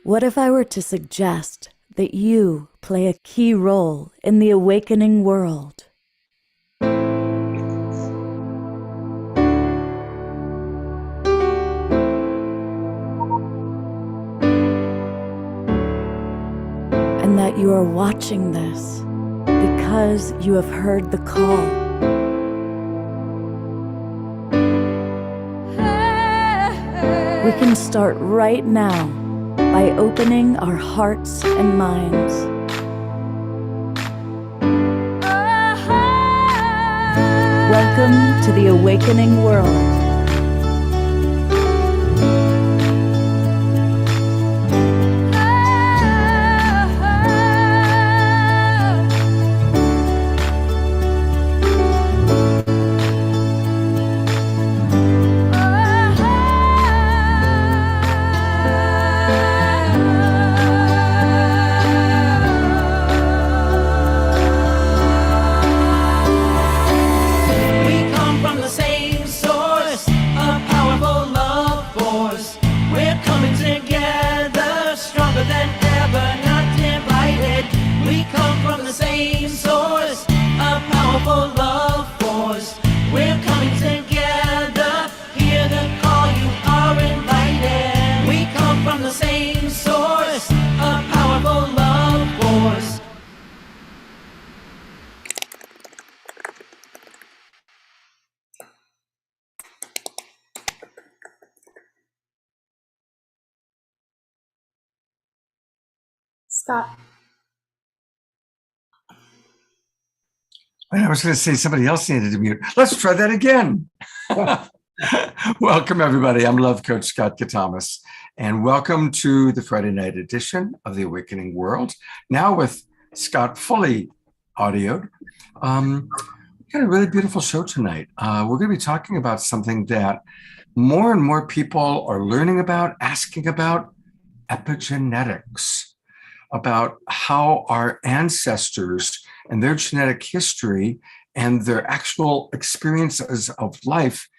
What if I were to suggest that you play a key role in the awakening world? And that you are watching this because you have heard the call. We can start right now by opening our hearts and minds. Welcome to the awakening world. Scott. I was going to say somebody else needed to mute. Let's try that again. Welcome, everybody. I'm Love Coach Scott Katamas, and welcome to the Friday night edition of The Awakening World, now with Scott fully audioed. We've got a really beautiful show tonight. We're going to be talking about something that more and more people are learning about, asking about: epigenetics, about how our ancestors and their genetic history and their actual experiences of life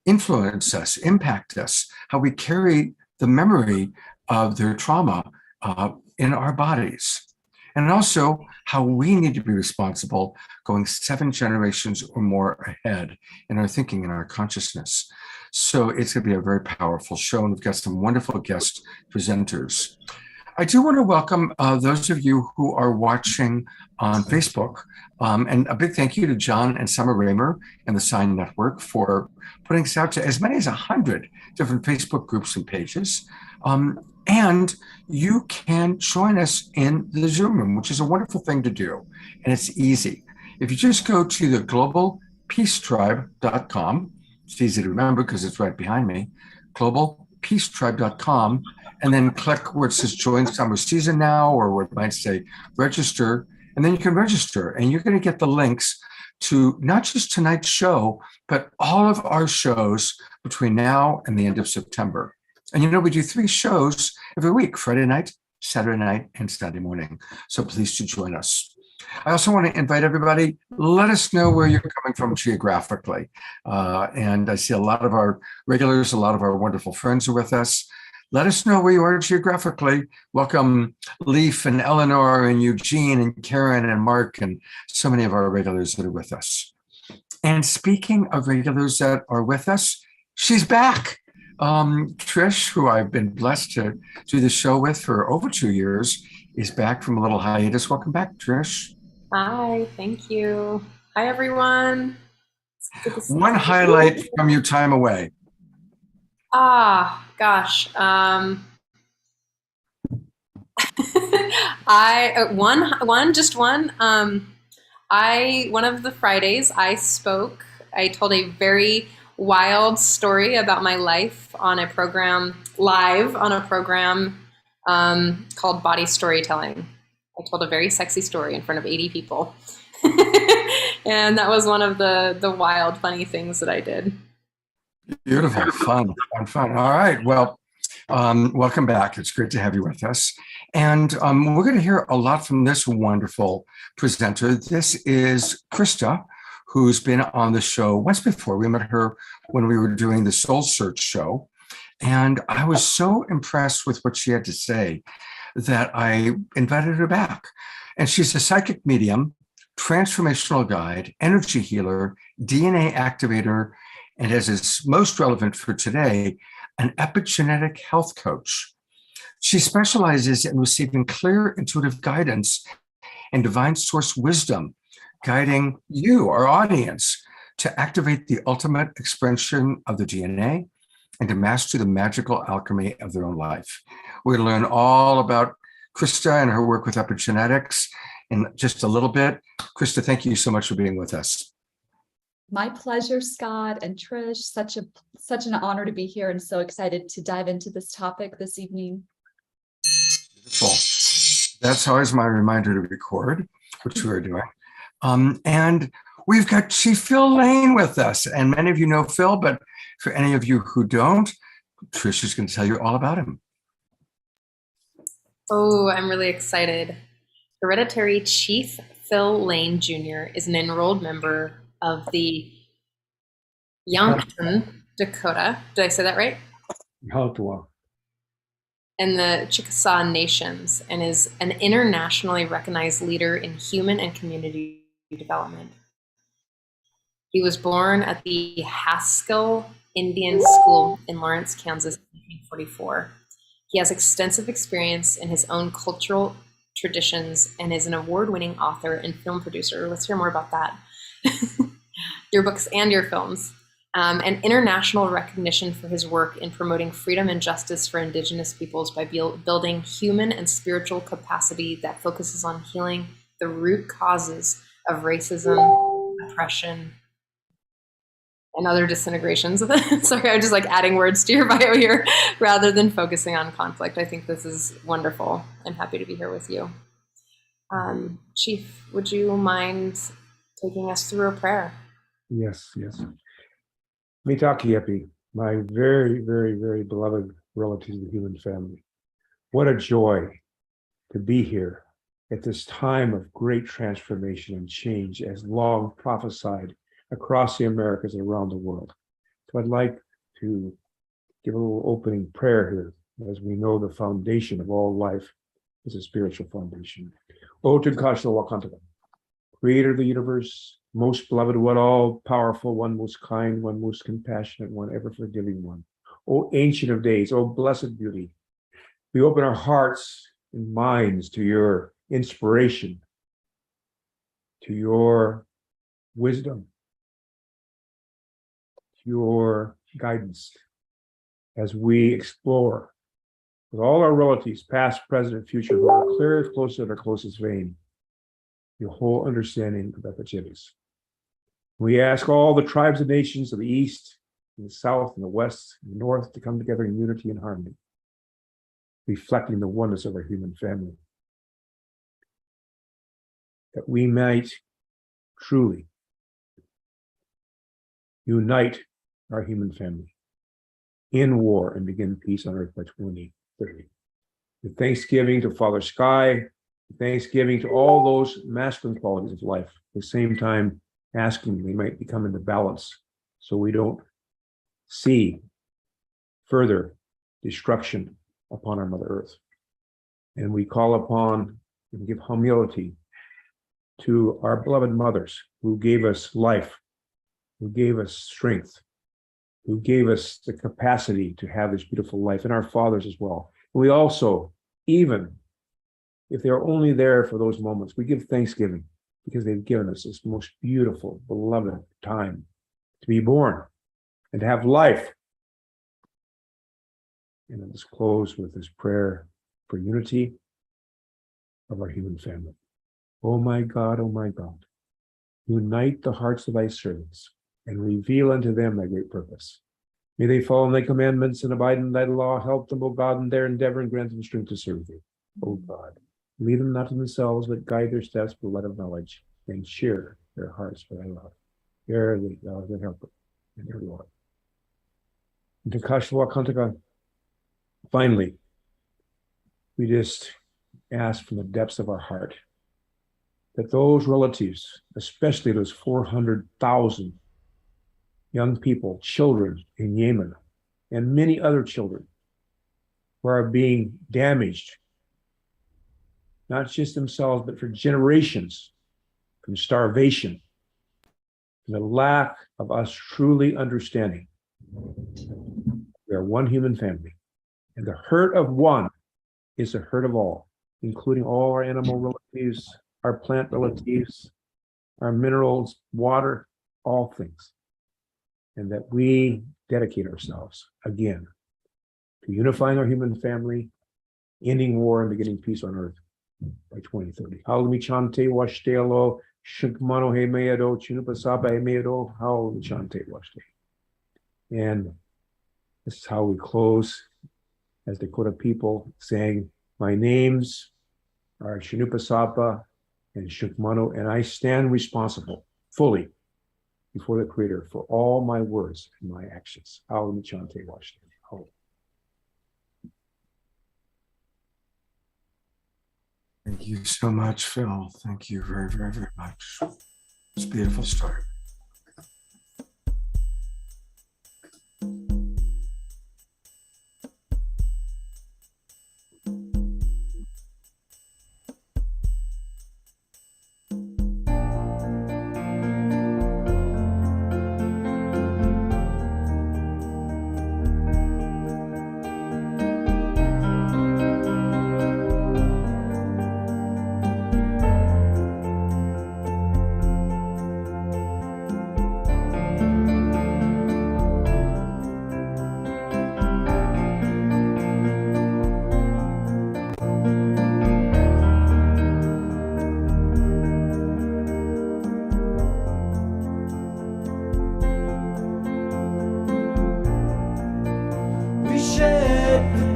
influence us, impact us, how we carry the memory of their trauma in our bodies. And also how we need to be responsible going 7 generations or more ahead in our thinking and our consciousness. So it's going to be a very powerful show, and we've got some wonderful guest presenters. I do want to welcome those of you who are watching on Facebook, and a big thank you to John and Summer Raymer and the Sign Network for putting us out to as many as 100 different Facebook groups and pages. And you can join us in the Zoom room, which is a wonderful thing to do, and it's easy. If you just go to the globalpeacetribe.com, it's easy to remember because it's right behind me, globalpeacetribe.com, and then click where it says join summer season now, or where it might say register, and then you can register, and you're going to get the links to not just tonight's show, but all of our shows between now and the end of September. And you know, we do 3 shows every week: Friday night, Saturday night, and Sunday morning. So please do join us. I also want to invite everybody, let us know where you're coming from geographically. And I see a lot of our regulars, a lot of our wonderful friends are with us. Let us know where you are geographically. Welcome Leaf and Eleanor and Eugene and Karen and Mark and so many of our regulars that are with us. And speaking of regulars that are with us, she's back. Trish, who I've been blessed to do the show with for over 2 years, is back from a little hiatus. Welcome back, Trish. Hi, thank you. Hi, everyone. One highlight from your time away. Gosh. One of the Fridays I spoke, I told a very wild story about my life on a program, live on a program called Body Storytelling. I told a very sexy story in front of 80 people. And that was one of the wild, funny things that I did. Beautiful, fun. All right, well, welcome back. It's great to have you with us. And we're going to hear a lot from this wonderful presenter. This is Krista, who's been on the show once before. We met her when we were doing the Soul Search show. And I was so impressed with what she had to say that I invited her back. And she's a psychic medium, transformational guide, energy healer, DNA activator, and as is most relevant for today, an epigenetic health coach. She specializes in receiving clear intuitive guidance and divine source wisdom, guiding you, our audience, to activate the ultimate expression of the DNA and to master the magical alchemy of their own life. We're going to learn all about Krista and her work with epigenetics in just a little bit. Krista, thank you so much for being with us. My pleasure, Scott and Trish. Such an honor to be here and so excited to dive into this topic this evening. Beautiful. That's always my reminder to record, which we're doing. And we've got Chief Phil Lane with us. And many of you know Phil, but for any of you who don't, Trish is going to tell you all about him. Oh, I'm really excited. Hereditary Chief Phil Lane Jr. is an enrolled member of the Yankton, Dakota. Did I say that right? Haldwa. And the Chickasaw Nations, and is an internationally recognized leader in human and community development. He was born at the Haskell Indian School in Lawrence, Kansas in 1944. He has extensive experience in his own cultural traditions and is an award-winning author and film producer. Let's hear more about that. Your books and your films. And international recognition for his work in promoting freedom and justice for Indigenous peoples by building human and spiritual capacity that focuses on healing the root causes of racism, oppression, and other disintegrations. Sorry, I'm just like adding words to your bio here rather than focusing on conflict. I think this is wonderful. I'm happy to be here with you. Chief, would you mind taking us through a prayer? Yes. Mitaki Epi, my very, very, very beloved relatives of the human family. What a joy to be here at this time of great transformation and change as long prophesied across the Americas and around the world. So I'd like to give a little opening prayer here, as we know the foundation of all life is a spiritual foundation. O Tunkashla Wakantaka, creator of the universe, most beloved one, all powerful one, most kind one, most compassionate one, ever forgiving one. O ancient of days, O blessed beauty, we open our hearts and minds to your inspiration, to your wisdom, to your guidance as we explore with all our relatives, past, present, and future, who are clear, close to our closest vein, the whole understanding of epigenetics. We ask all the tribes and nations of the East, and the South, and the West, and the North to come together in unity and harmony, reflecting the oneness of our human family, that we might truly unite our human family in war and begin peace on earth by 2030. With thanksgiving to Father Sky, thanksgiving to all those masculine qualities of life, at the same time asking we might become into balance so we don't see further destruction upon our Mother Earth. And we call upon and give humility to our beloved mothers who gave us life, who gave us strength, who gave us the capacity to have this beautiful life, and our fathers as well. We also, even if they're only there for those moments, we give thanksgiving because they've given us this most beautiful, beloved time to be born and to have life. And let's close with this prayer for unity of our human family. Oh my God, unite the hearts of thy servants and reveal unto them thy great purpose. May they follow in thy commandments and abide in thy law. Help them, O God, in their endeavor and grant them strength to serve thee. O God, lead them not to themselves, but guide their steps with the light of knowledge and cheer their hearts for thy love. Verily, thou art their helper and their Lord. And to Kashwa Kantaka, finally, we just ask from the depths of our heart that those relatives, especially those 400,000 young people, children in Yemen, and many other children who are being damaged, not just themselves, but for generations, from starvation, from the lack of us truly understanding. We are one human family, and the hurt of one is the hurt of all, including all our animal relatives, our plant relatives, our minerals, water, all things. And that we dedicate ourselves again to unifying our human family, ending war, and beginning peace on earth by 2030. Halmi chante washtelo, shikmano he meado, chinupasaba he meado, halmi chante washte. And this is how we close as Dakota people, saying, my names are Shinupasapa and Shukmano, and I stand responsible fully before the Creator for all my words and my actions. Halmi chante washte. Thank you so much, Phil. Thank you very, very, very much. It's a beautiful story.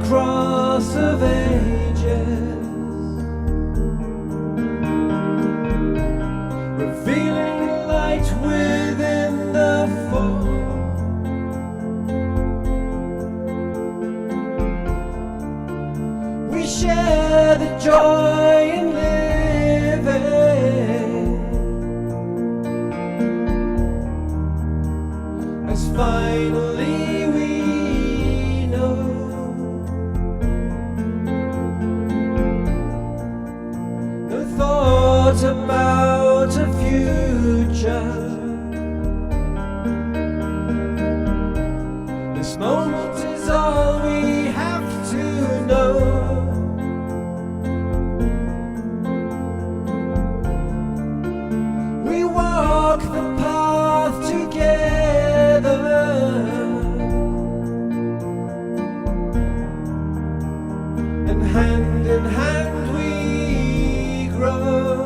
Cross of ages, revealing light within the fall. We share the joy in living, as finally we know about a future. This moment is all we have to know. We walk the path together, and hand in hand we grow.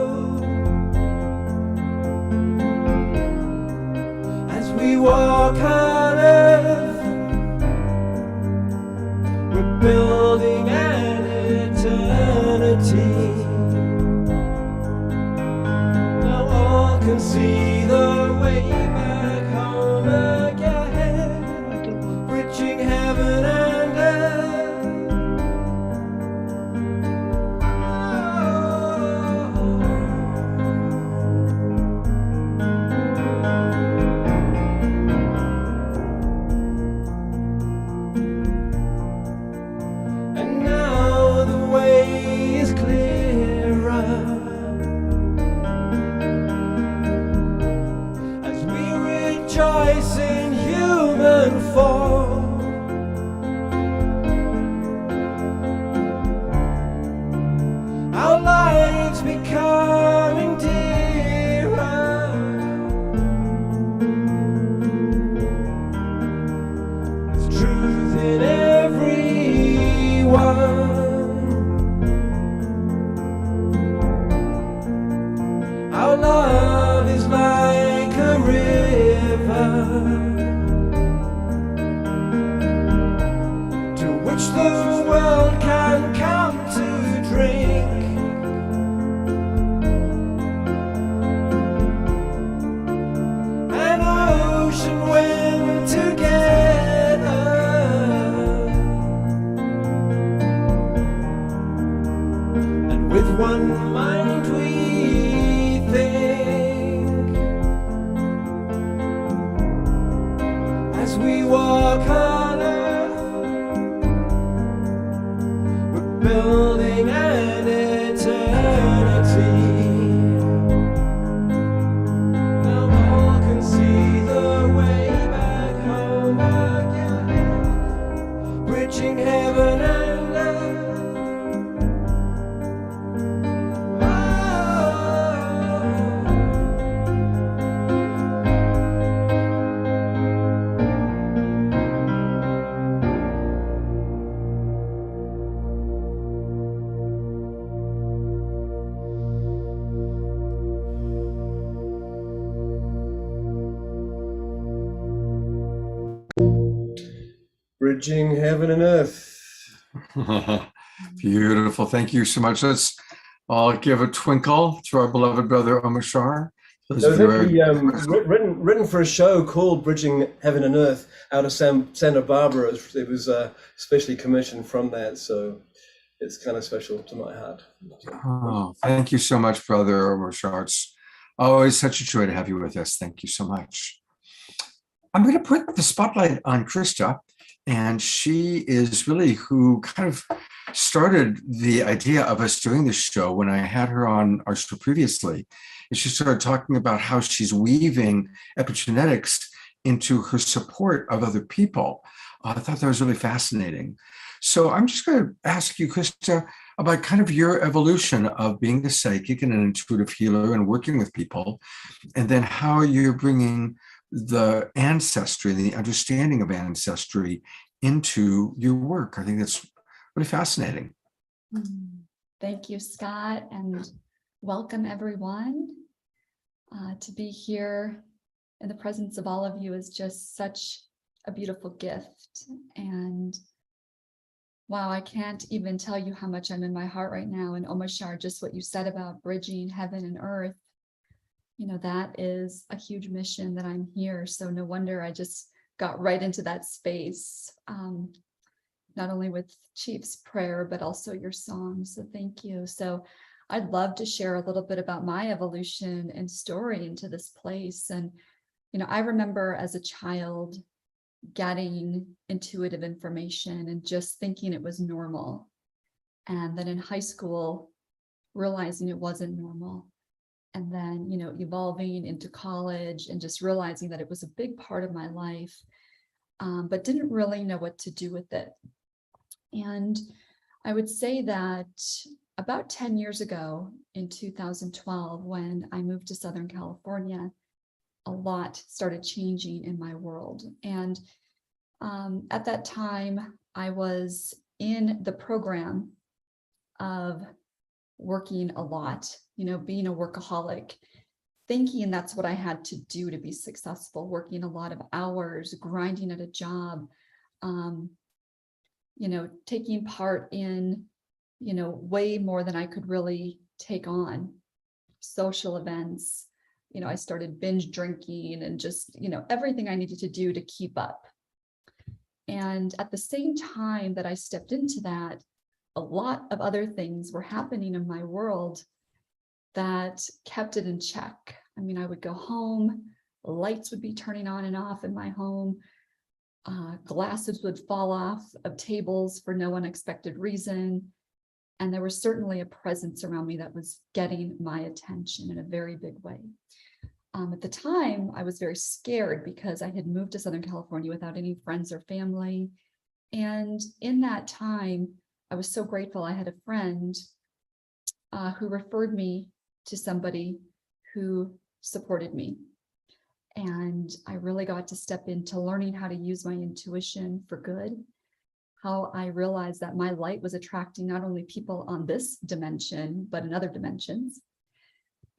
We walk on earth, we're building an eternity. Now all can see the way back home again, bridging heaven and earth. Rejoice in human form. Our lives becoming dearer. There's truth in everyone. Our love is like a river to which the world can come to drink. An ocean when together, and with one mind we think. As we walk on earth, bridging heaven and earth. Bridging heaven and earth. Beautiful. Thank you so much. Let's all give a twinkle to our beloved brother Omashar. It was actually written for a show called Bridging Heaven and Earth out of Santa Barbara. It was specially commissioned from that, so it's kind of special to my heart. Oh, thank you so much, brother Omashar. It's always such a joy to have you with us. Thank you so much. I'm going to put the spotlight on Krista, and she is really who kind of started the idea of us doing this show when I had her on our show previously. And she started talking about how she's weaving epigenetics into her support of other people. I thought that was really fascinating. So I'm just going to ask you, Krista, about kind of your evolution of being a psychic and an intuitive healer and working with people, and then how you're bringing the ancestry, the understanding of ancestry into your work. I think that's really fascinating. Thank you, Scott, and welcome everyone. To be here in the presence of all of you is just such a beautiful gift. And wow, I can't even tell you how much I'm in my heart right now. And Omashar, just what you said about bridging heaven and earth, you know, that is a huge mission that I'm here. So no wonder I just got right into that space, not only with Chief's prayer, but also your song. So thank you. So I'd love to share a little bit about my evolution and story into this place. And, you know, I remember as a child getting intuitive information and just thinking it was normal. And then in high school, realizing it wasn't normal. And then, you know, evolving into college and just realizing that it was a big part of my life, but didn't really know what to do with it. And I would say that about 10 years ago in 2012, when I moved to Southern California, a lot started changing in my world. And at that time, I was in the program of working a lot, you know, being a workaholic, thinking that's what I had to do to be successful, working a lot of hours, grinding at a job, you know, taking part in, you know, way more than I could really take on, social events. You know, I started binge drinking and just, you know, everything I needed to do to keep up. And at the same time that I stepped into that, a lot of other things were happening in my world that kept it in check. I mean, I would go home, lights would be turning on and off in my home, glasses would fall off of tables for no unexpected reason. And there was certainly a presence around me that was getting my attention in a very big way. At the time, I was very scared because I had moved to Southern California without any friends or family. And in that time, I was so grateful I had a friend who referred me to somebody who supported me. And I really got to step into learning how to use my intuition for good, how I realized that my light was attracting not only people on this dimension, but in other dimensions,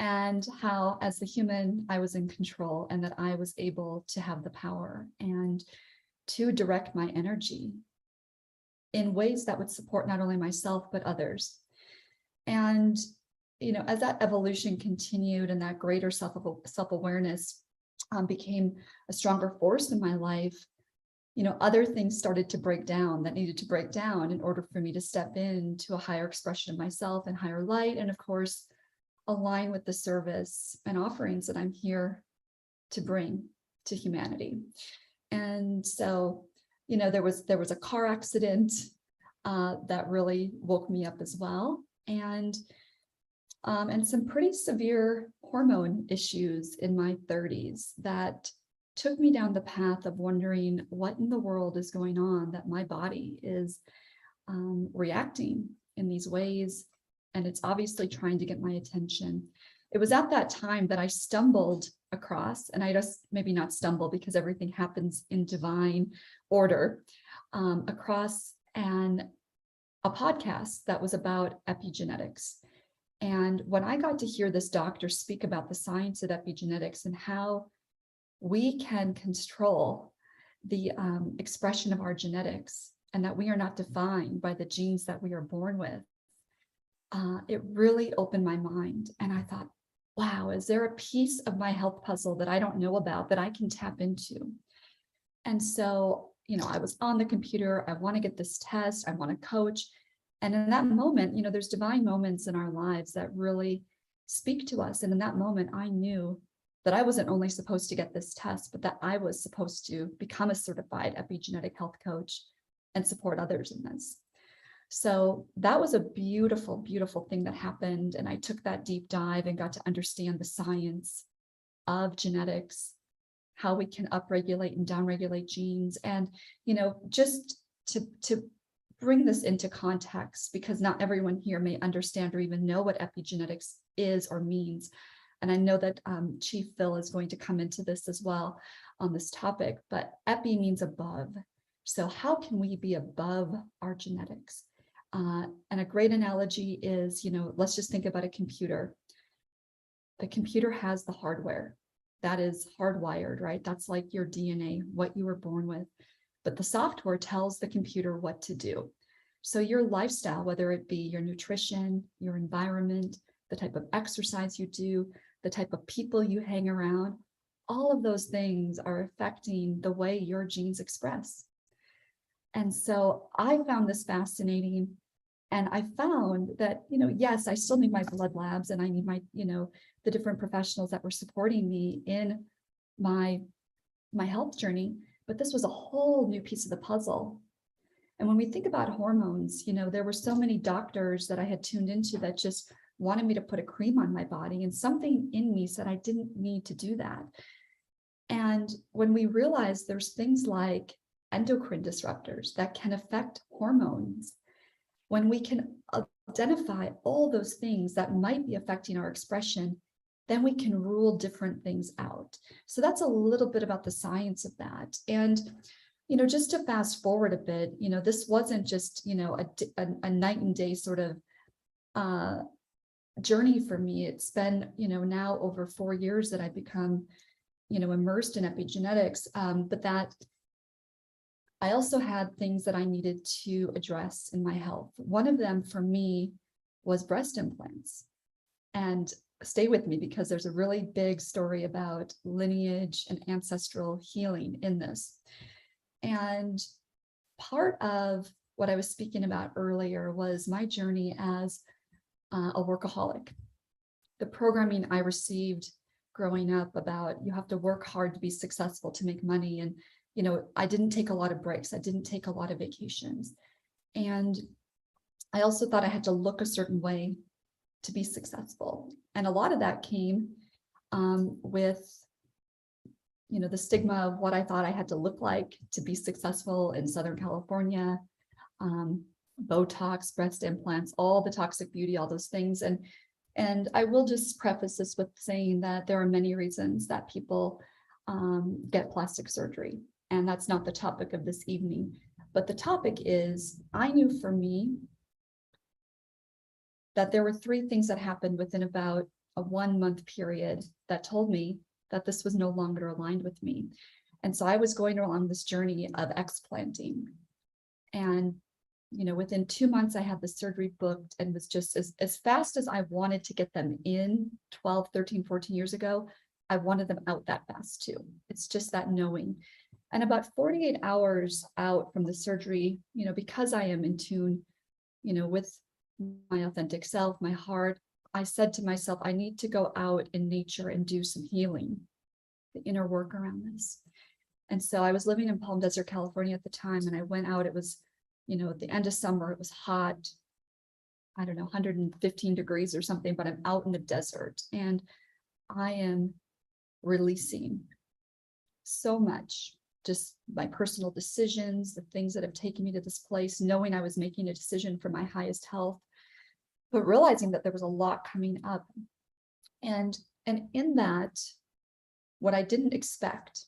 and how as the human, I was in control and that I was able to have the power and to direct my energy in ways that would support not only myself, but others. And, you know, as that evolution continued and that greater self-awareness became a stronger force in my life, you know, other things started to break down that needed to break down in order for me to step into a higher expression of myself and higher light. And of course, align with the service and offerings that I'm here to bring to humanity. And so, you know, there was a car accident that really woke me up as well. And some pretty severe hormone issues in my 30s that took me down the path of wondering what in the world is going on that my body is reacting in these ways. And it's obviously trying to get my attention. It was at that time that I stumbled across, and I just maybe not stumble because everything happens in divine order, across a podcast that was about epigenetics. And when I got to hear this doctor speak about the science of epigenetics and how we can control the expression of our genetics, and that we are not defined by the genes that we are born with, it really opened my mind. And I thought, wow, is there a piece of my health puzzle that I don't know about that I can tap into? And so, I was on the computer. I want to get this test. I want to coach. And in that moment, there's divine moments in our lives that really speak to us. And in that moment, I knew that I wasn't only supposed to get this test, but that I was supposed to become a certified epigenetic health coach and support others in this. So that was a beautiful, beautiful thing that happened. And I took that deep dive and got to understand the science of genetics, how we can upregulate and downregulate genes. And, just to bring this into context, because not everyone here may understand or even know what epigenetics is or means. And I know that Chief Phil is going to come into this as well on this topic, but epi means above. So how can we be above our genetics? And a great analogy is, let's just think about a computer. The computer has the hardware that is hardwired, right? That's like your DNA, what you were born with. But the software tells the computer what to do. So your lifestyle, whether it be your nutrition, your environment, the type of exercise you do, the type of people you hang around, all of those things are affecting the way your genes express. And so I found this fascinating. And I found that, yes, I still need my blood labs and I need my, the different professionals that were supporting me in my health journey, but this was a whole new piece of the puzzle. And when we think about hormones, there were so many doctors that I had tuned into that just wanted me to put a cream on my body, and something in me said I didn't need to do that. And when we realize there's things like endocrine disruptors that can affect hormones, when we can identify all those things that might be affecting our expression, then we can rule different things out. So that's a little bit about the science of that. And, just to fast forward a bit, this wasn't just, a night and day sort of journey for me. It's been, now over 4 years that I've become, immersed in epigenetics, but that I also had things that I needed to address in my health. One of them for me was breast implants. And stay with me because there's a really big story about lineage and ancestral healing in this. And part of what I was speaking about earlier was my journey as a workaholic. The programming I received growing up about you have to work hard to be successful, to make money. And I didn't take a lot of breaks. I didn't take a lot of vacations. And I also thought I had to look a certain way to be successful. And a lot of that came with, the stigma of what I thought I had to look like to be successful in Southern California, Botox, breast implants, all the toxic beauty, all those things. And I will just preface this with saying that there are many reasons that people get plastic surgery. And that's not the topic of this evening. But the topic is, I knew for me that there were 3 things that happened within about a 1-month period that told me that this was no longer aligned with me. And so I was going along this journey of explanting. And, within 2 months, I had the surgery booked and was just as fast as I wanted to get them in 12, 13, 14 years ago, I wanted them out that fast too. It's just that knowing. And about 48 hours out from the surgery, because I am in tune, with my authentic self, my heart, I said to myself, I need to go out in nature and do some healing, the inner work around this. And so I was living in Palm Desert, California at the time, and I went out. It was, at the end of summer, it was hot, I don't know, 115 degrees or something, but I'm out in the desert and I am releasing so much, just my personal decisions, the things that have taken me to this place, knowing I was making a decision for my highest health, but realizing that there was a lot coming up. And in that, what I didn't expect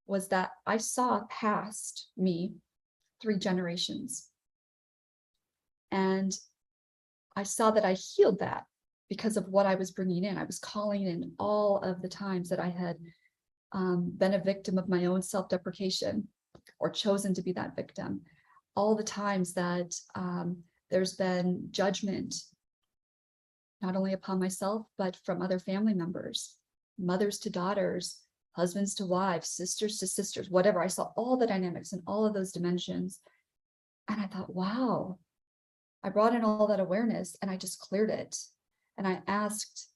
was that I saw past me 3 generations. And I saw that I healed that because of what I was bringing in. I was calling in all of the times that I had been a victim of my own self-deprecation or chosen to be that victim. All the times that there's been judgment, not only upon myself, but from other family members, mothers to daughters, husbands to wives, sisters to sisters, whatever. I saw all the dynamics in all of those dimensions. And I thought, wow, I brought in all that awareness and I just cleared it. And I asked,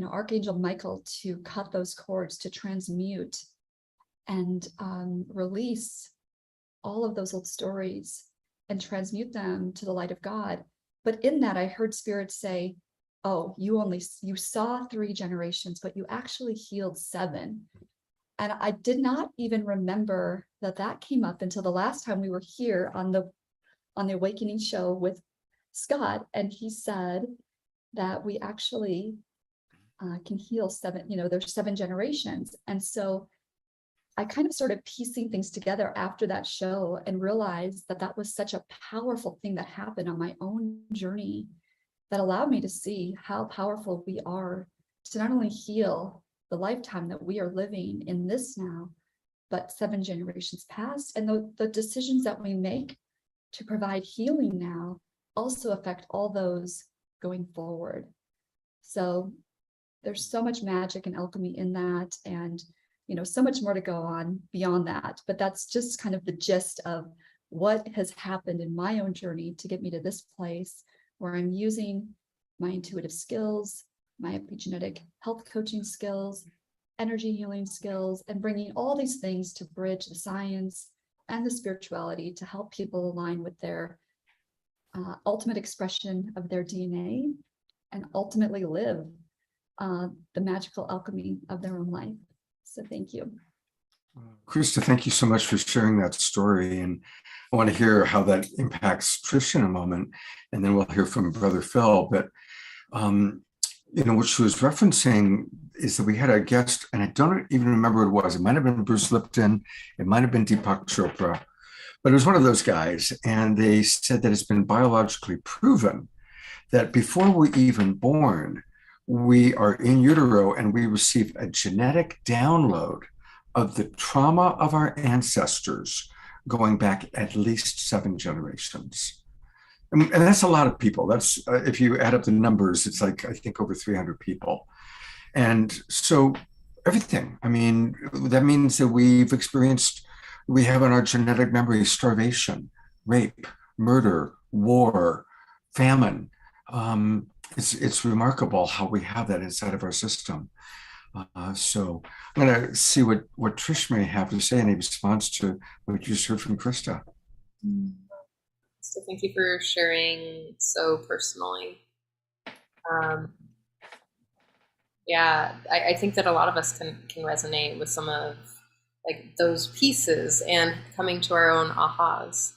Archangel Michael to cut those cords, to transmute and release all of those old stories and transmute them to the light of God. But in that, I heard Spirit say, oh, you saw 3 generations, but you actually healed 7. And I did not even remember that came up until the last time we were here on the Awakening show with Scott. And he said that we actually can heal 7, there's 7 generations. And so I kind of started piecing things together after that show and realized that was such a powerful thing that happened on my own journey that allowed me to see how powerful we are to not only heal the lifetime that we are living in this now, but 7 generations past. And the decisions that we make to provide healing now also affect all those going forward. So there's so much magic and alchemy in that, and so much more to go on beyond that. But that's just kind of the gist of what has happened in my own journey to get me to this place where I'm using my intuitive skills, my epigenetic health coaching skills, energy healing skills, and bringing all these things to bridge the science and the spirituality to help people align with their ultimate expression of their DNA and ultimately live the magical alchemy of their own life. So thank you. Krista, thank you so much for sharing that story. And I want to hear how that impacts Trish in a moment, and then we'll hear from Brother Phil. But, what she was referencing is that we had a guest, and I don't even remember what it was. It might have been Bruce Lipton. It might have been Deepak Chopra, but it was one of those guys. And they said that it's been biologically proven that before we're even born, we are in utero and we receive a genetic download of the trauma of our ancestors going back at least 7 generations. And that's a lot of people. That's, if you add up the numbers, it's like, I think over 300 people. And so everything, that means that we have in our genetic memory starvation, rape, murder, war, famine. It's remarkable how we have that inside of our system. So I'm going to see what Trish may have to say in response to what you just heard from Krista. So thank you for sharing so personally. I think that a lot of us can resonate with some of those pieces and coming to our own ahas.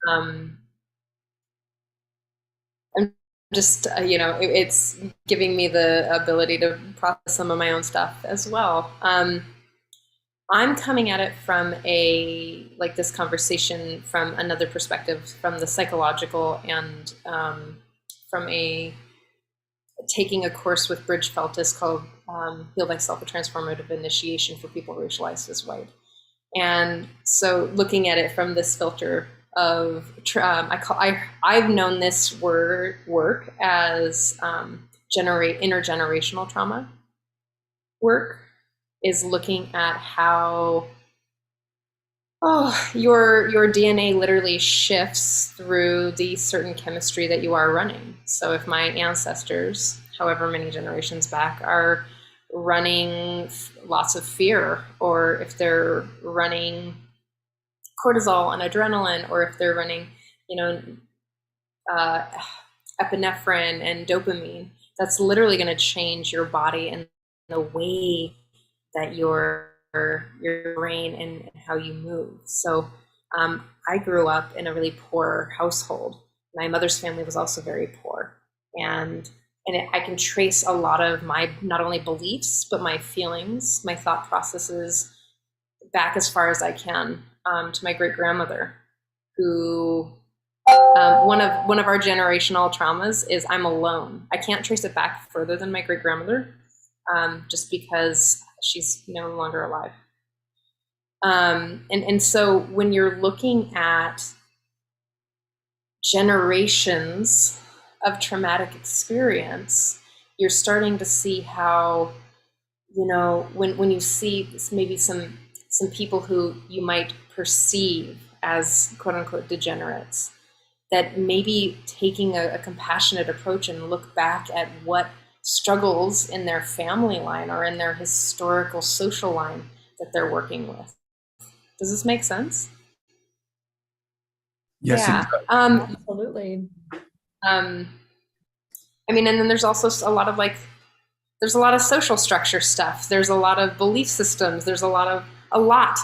I'm just, it's giving me the ability to process some of my own stuff as well. I'm coming at it from this conversation from another perspective, from the psychological and from taking a course with Bridge Feltis called Heal Thyself, a Transformative Initiation for People Racialized as White. And so looking at it from this filter of, I've known this work as intergenerational trauma work, is looking at how your DNA literally shifts through the certain chemistry that you are running. So if my ancestors, however many generations back, are running lots of fear, or if they're running cortisol and adrenaline, or if they're running, epinephrine and dopamine, that's literally going to change your body and the way that your your brain and how you move. So I grew up in a really poor household. My mother's family was also very poor, and I can trace a lot of my not only beliefs but my feelings, my thought processes back as far as I can to my great grandmother, who one of our generational traumas is I'm alone. I can't trace it back further than my great grandmother, just because she's no longer alive. And so when you're looking at generations of traumatic experience, you're starting to see how, when you see maybe some people who you might perceive as quote unquote degenerates, that maybe taking a compassionate approach and look back at what struggles in their family line or in their historical social line that they're working with. Does this make sense? Yes, Yeah. it does. Absolutely. And then there's also there's a lot of social structure stuff. There's a lot of belief systems. There's a lot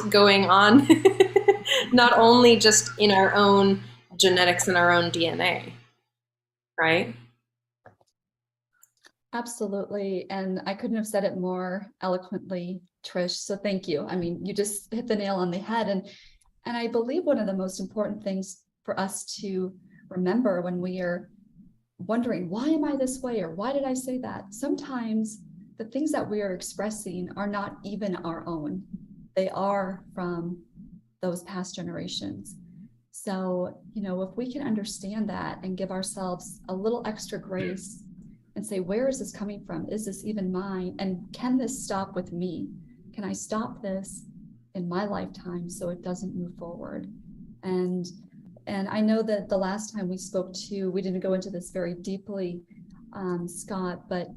going on, not only just in our own genetics and our own DNA, right? Absolutely. And I couldn't have said it more eloquently, Trish. So thank you. I mean, you just hit the nail on the head. And I believe one of the most important things for us to remember when we are wondering, why am I this way? Or why did I say that? Sometimes the things that we are expressing are not even our own. They are from those past generations. So, if we can understand that and give ourselves a little extra grace and say, where is this coming from? Is this even mine? And can this stop with me? Can I stop this in my lifetime so it doesn't move forward? And I know that the last time we spoke we didn't go into this very deeply, Scott, but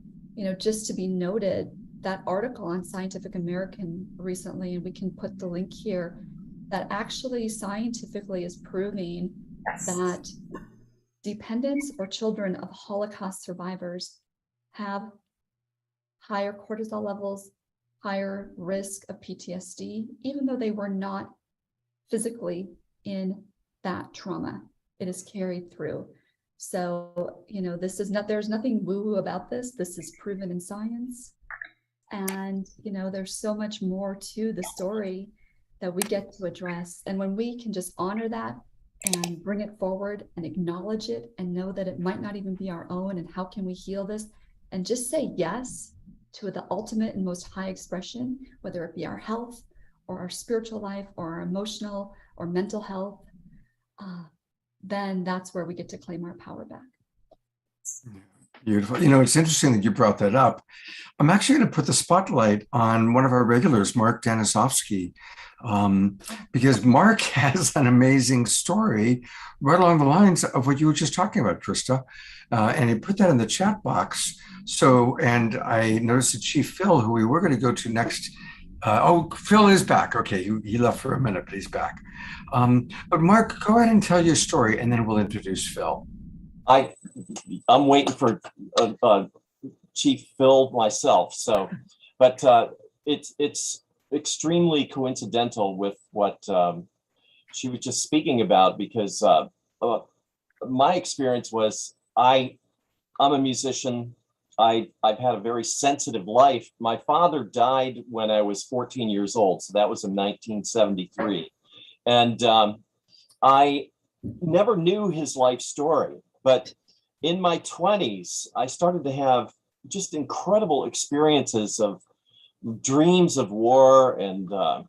just to be noted, that article on Scientific American recently, and we can put the link here, that actually scientifically is proving that dependents or children of Holocaust survivors have higher cortisol levels, higher risk of PTSD, even though they were not physically in that trauma. It is carried through. So, there's nothing woo-woo about this. This is proven in science. And, there's so much more to the story that we get to address. And when we can just honor that and bring it forward and acknowledge it and know that it might not even be our own, and how can we heal this, and just say yes to the ultimate and most high expression, whether it be our health or our spiritual life or our emotional or mental health, then that's where we get to claim our power back. Beautiful. It's interesting that you brought that up. I'm actually going to put the spotlight on one of our regulars, Mark Danisovsky, because Mark has an amazing story right along the lines of what you were just talking about, Krista. And he put that in the chat box. So, and I noticed that Chief Phil, who we were going to go to next, Phil is back. Okay, he left for a minute, but he's back. But Mark, go ahead and tell your story, and then we'll introduce Phil. I'm waiting for Chief Phil myself. So, but it's extremely coincidental with what she was just speaking about, because my experience was I'm a musician. I've had a very sensitive life. My father died when I was 14 years old, so that was in 1973, and I never knew his life story. But in my 20s, I started to have just incredible experiences of dreams of war, and and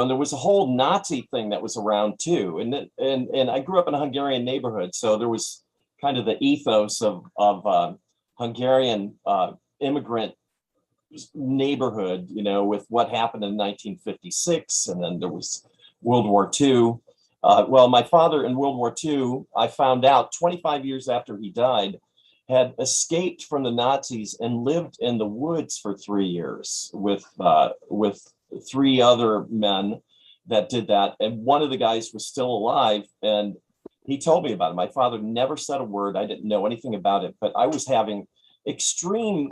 there was a whole Nazi thing that was around too. And I grew up in a Hungarian neighborhood, so there was kind of the ethos of Hungarian immigrant neighborhood, with what happened in 1956, and then there was World War II. Well, my father in World War II, I found out 25 years after he died, had escaped from the Nazis and lived in the woods for 3 years with 3 other men that did that. And one of the guys was still alive, and he told me about it. My father never said a word. I didn't know anything about it, but I was having extreme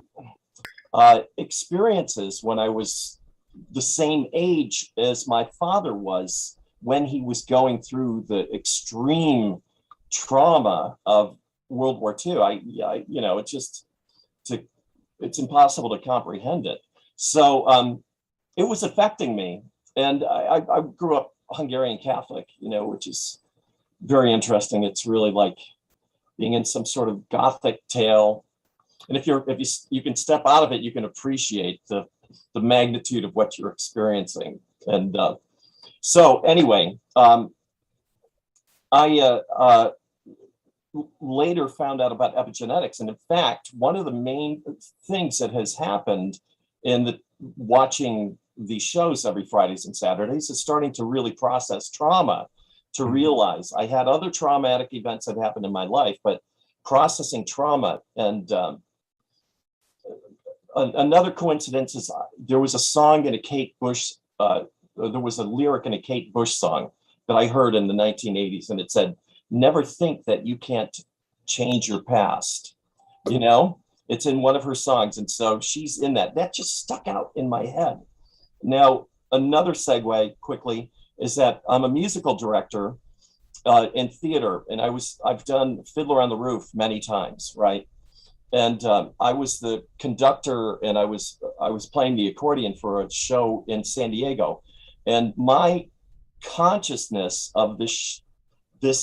experiences when I was the same age as my father was when he was going through the extreme trauma of World War II. You know, it's impossible to comprehend it. So it was affecting me. And I grew up Hungarian Catholic, you know, which is very interesting. It's really like being in some sort of Gothic tale. And if you can step out of it, you can appreciate the magnitude of what you're experiencing. And so anyway, I later found out about epigenetics. And in fact, one of the main things that has happened in watching these shows every Fridays and Saturdays is starting to really process trauma, to realize I had other traumatic events that happened in my life, but processing trauma. And another coincidence is there was a song in a Kate Bush, there was a lyric in a Kate Bush song that I heard in the 1980s, and it said, "Never think that you can't change your past." You know, it's in one of her songs. And so she's in that. That just stuck out in my head. Now, another segue quickly is that I'm a musical director in theater, and I've done Fiddler on the Roof many times, right? And I was the conductor, and I was playing the accordion for a show in San Diego. And my consciousness of this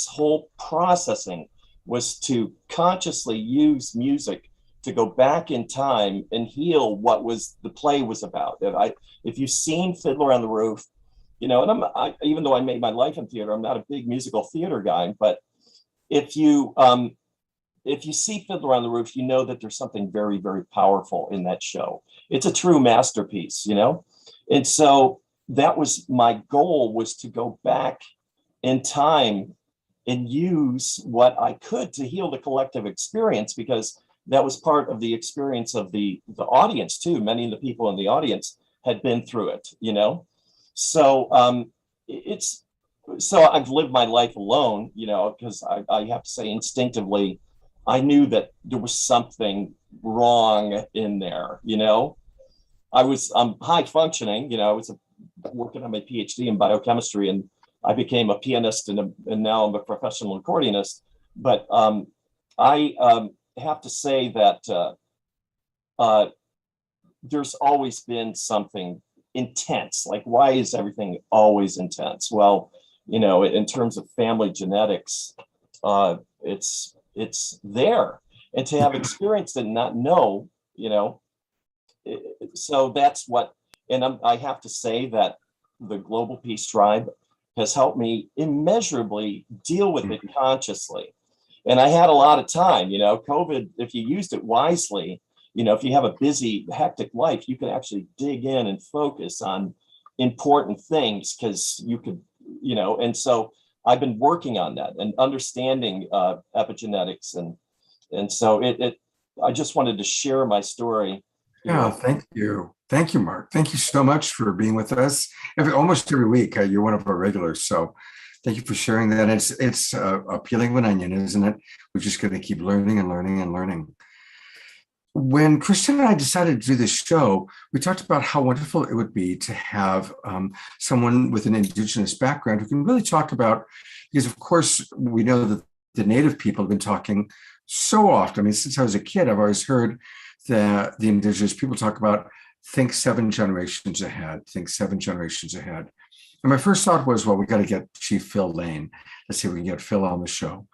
whole processing was to consciously use music to go back in time and heal what the play was about. And if you've seen Fiddler on the Roof, you know, and even though I made my life in theater, I'm not a big musical theater guy, but if you see Fiddler on the Roof, you know that there's something very, very powerful in that show. It's a true masterpiece, you know? And so that was my goal, was to go back in time and use what I could to heal the collective experience, because that was part of the experience of the audience too. Many of the people in the audience had been through it, you know? So so I've lived my life alone, you know, because I have to say instinctively, I knew that there was something wrong in there, you know? I'm high functioning, you know, I was working on my PhD in biochemistry, and I became a pianist, and now I'm a professional accordionist. But I have to say that there's always been something intense. Like, why is everything always intense? Well, you know, in terms of family genetics, it's there. And to have experienced it and not know, you know, so that's what, and I have to say that the Global Peace Tribe has helped me immeasurably deal with it consciously. And I had a lot of time, you know, COVID, if you used it wisely, you know, if you have a busy, hectic life, you can actually dig in and focus on important things, because you could, you know, and so I've been working on that and understanding epigenetics. And so I just wanted to share my story. Yeah, thank you. Thank you, Mark. Thank you so much for being with us almost every week. You're one of our regulars. So thank you for sharing that. It's peeling of an onion, isn't it? We're just going to keep learning and learning and learning. When Christian and I decided to do this show, we talked about how wonderful it would be to have someone with an Indigenous background who can really talk about, because of course we know that the Native people have been talking so often. I mean, since I was a kid, I've always heard the Indigenous people talk about think 7 generations ahead, think 7 generations ahead. And my first thought was, well, we got to get Chief Phil Lane. Let's see if we can get Phil on the show.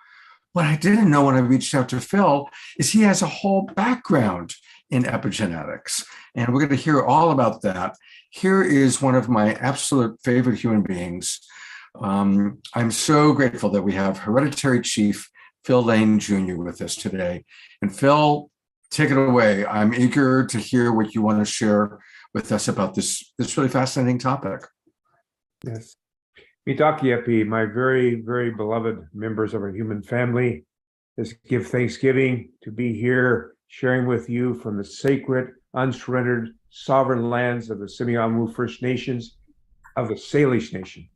What I didn't know when I reached out to Phil is he has a whole background in epigenetics. And we're going to hear all about that. Here is one of my absolute favorite human beings. I'm so grateful that we have Hereditary Chief Phil Lane Jr. with us today. And Phil, take it away. I'm eager to hear what you want to share with us about this really fascinating topic. Yes. Mitaki Epi, my very, very beloved members of our human family, let's give thanksgiving to be here sharing with you from the sacred, unsurrendered, sovereign lands of the Semiahmoo First Nations of the Salish Nation.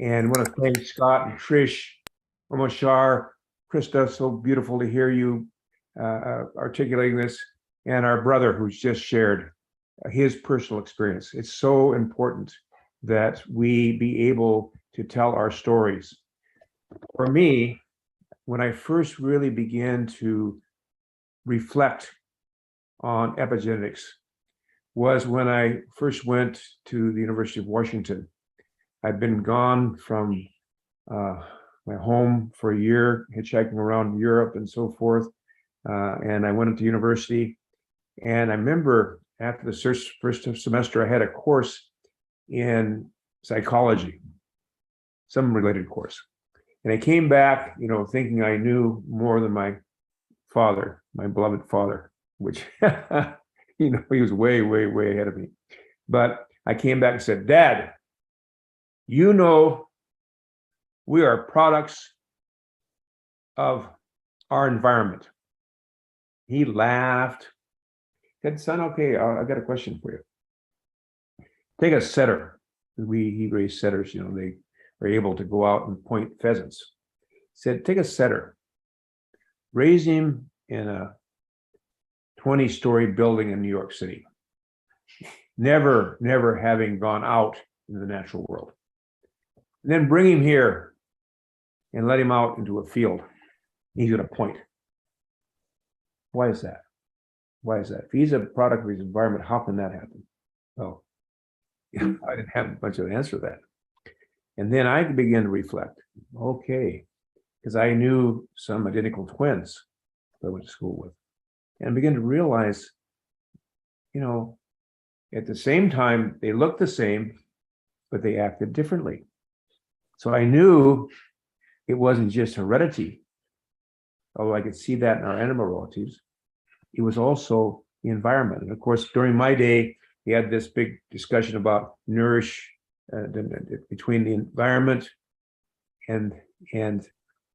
And I want to thank Scott and Trish, Omoshar, Krista, so beautiful to hear you articulating this, and our brother who's just shared. his personal experience. It's so important that we be able to tell our stories. For me, when I first really began to reflect on epigenetics was when I first went to the University of Washington. I'd been gone from my home for a year, hitchhiking around Europe and so forth. And I went into university. And I remember after the first semester, I had a course in psychology, some related course. And I came back, thinking I knew more than my father, my beloved father, which, he was way, way, way ahead of me. But I came back and said, Dad, we are products of our environment. He laughed. He said, son, okay, I got a question for you. Take a setter. He raised setters, they are able to go out and point pheasants. He said, take a setter, raise him in a 20-story building in New York City, never having gone out in the natural world. And then bring him here and let him out into a field. He's going to point. Why is that? Why is that? If he's a product of his environment, how can that happen? Well, I didn't have much of an answer to that. And then I began to reflect. Okay, because I knew some identical twins that I went to school with. And I began to realize, at the same time, they looked the same, but they acted differently. So I knew it wasn't just heredity, although I could see that in our animal relatives. It was also the environment. And of course, during my day, we had this big discussion about between the environment and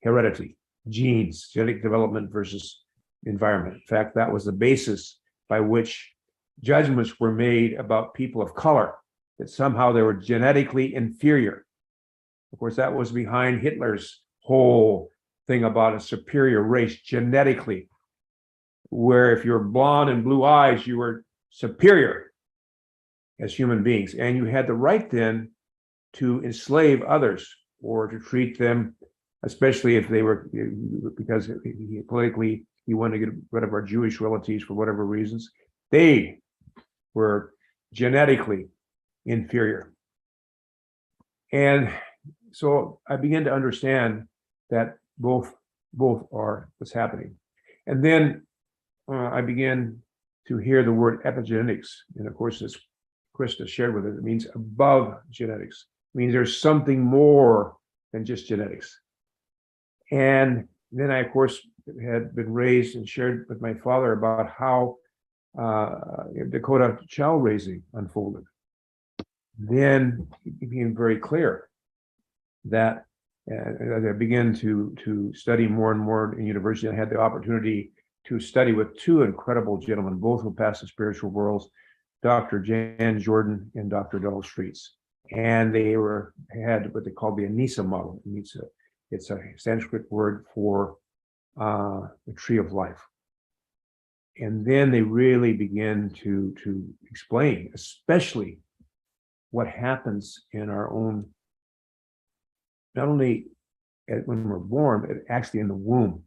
heredity, genes, genetic development versus environment. In fact, that was the basis by which judgments were made about people of color, that somehow they were genetically inferior. Of course, that was behind Hitler's whole thing about a superior race genetically, where if you're blonde and blue eyes, you were superior as human beings. And you had the right then to enslave others or to treat them, especially if they were, because politically he wanted to get rid of our Jewish relatives for whatever reasons, they were genetically inferior. And so I began to understand that both are what's happening. And then I began to hear the word epigenetics. And of course, as Krista shared with us, it means above genetics. It means there's something more than just genetics. And then I, of course, had been raised and shared with my father about how Dakota child raising unfolded. Then it became very clear that as I began to study more and more in university, I had the opportunity to study with two incredible gentlemen, both who passed the spiritual worlds, Dr. Jan Jordan and Dr. Donald Streets. And they had what they called the Anisa model. It's a Sanskrit word for the tree of life. And then they really begin to explain, especially what happens in our own, not only when we're born, but actually in the womb.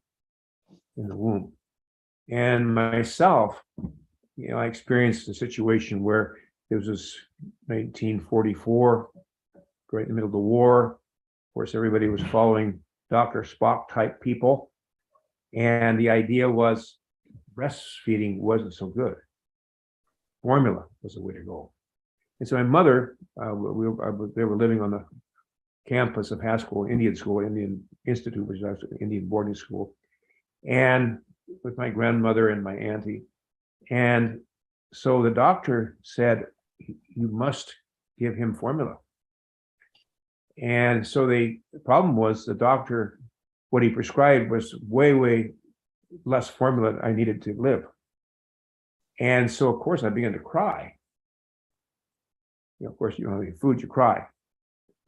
And myself, I experienced a situation where there was this 1944, right in the middle of the war. Of course, everybody was following Dr. Spock type people. And the idea was breastfeeding wasn't so good. Formula was the way to go. And so my mother, they were living on the campus of Haskell Indian School, Indian Institute, which is actually an Indian boarding school, and with my grandmother and my auntie. And so the doctor said, you must give him formula. And so the problem was the doctor, what he prescribed was way, way less formula I needed to live. And so, of course, I began to cry. Of course, you don't have any food, you cry.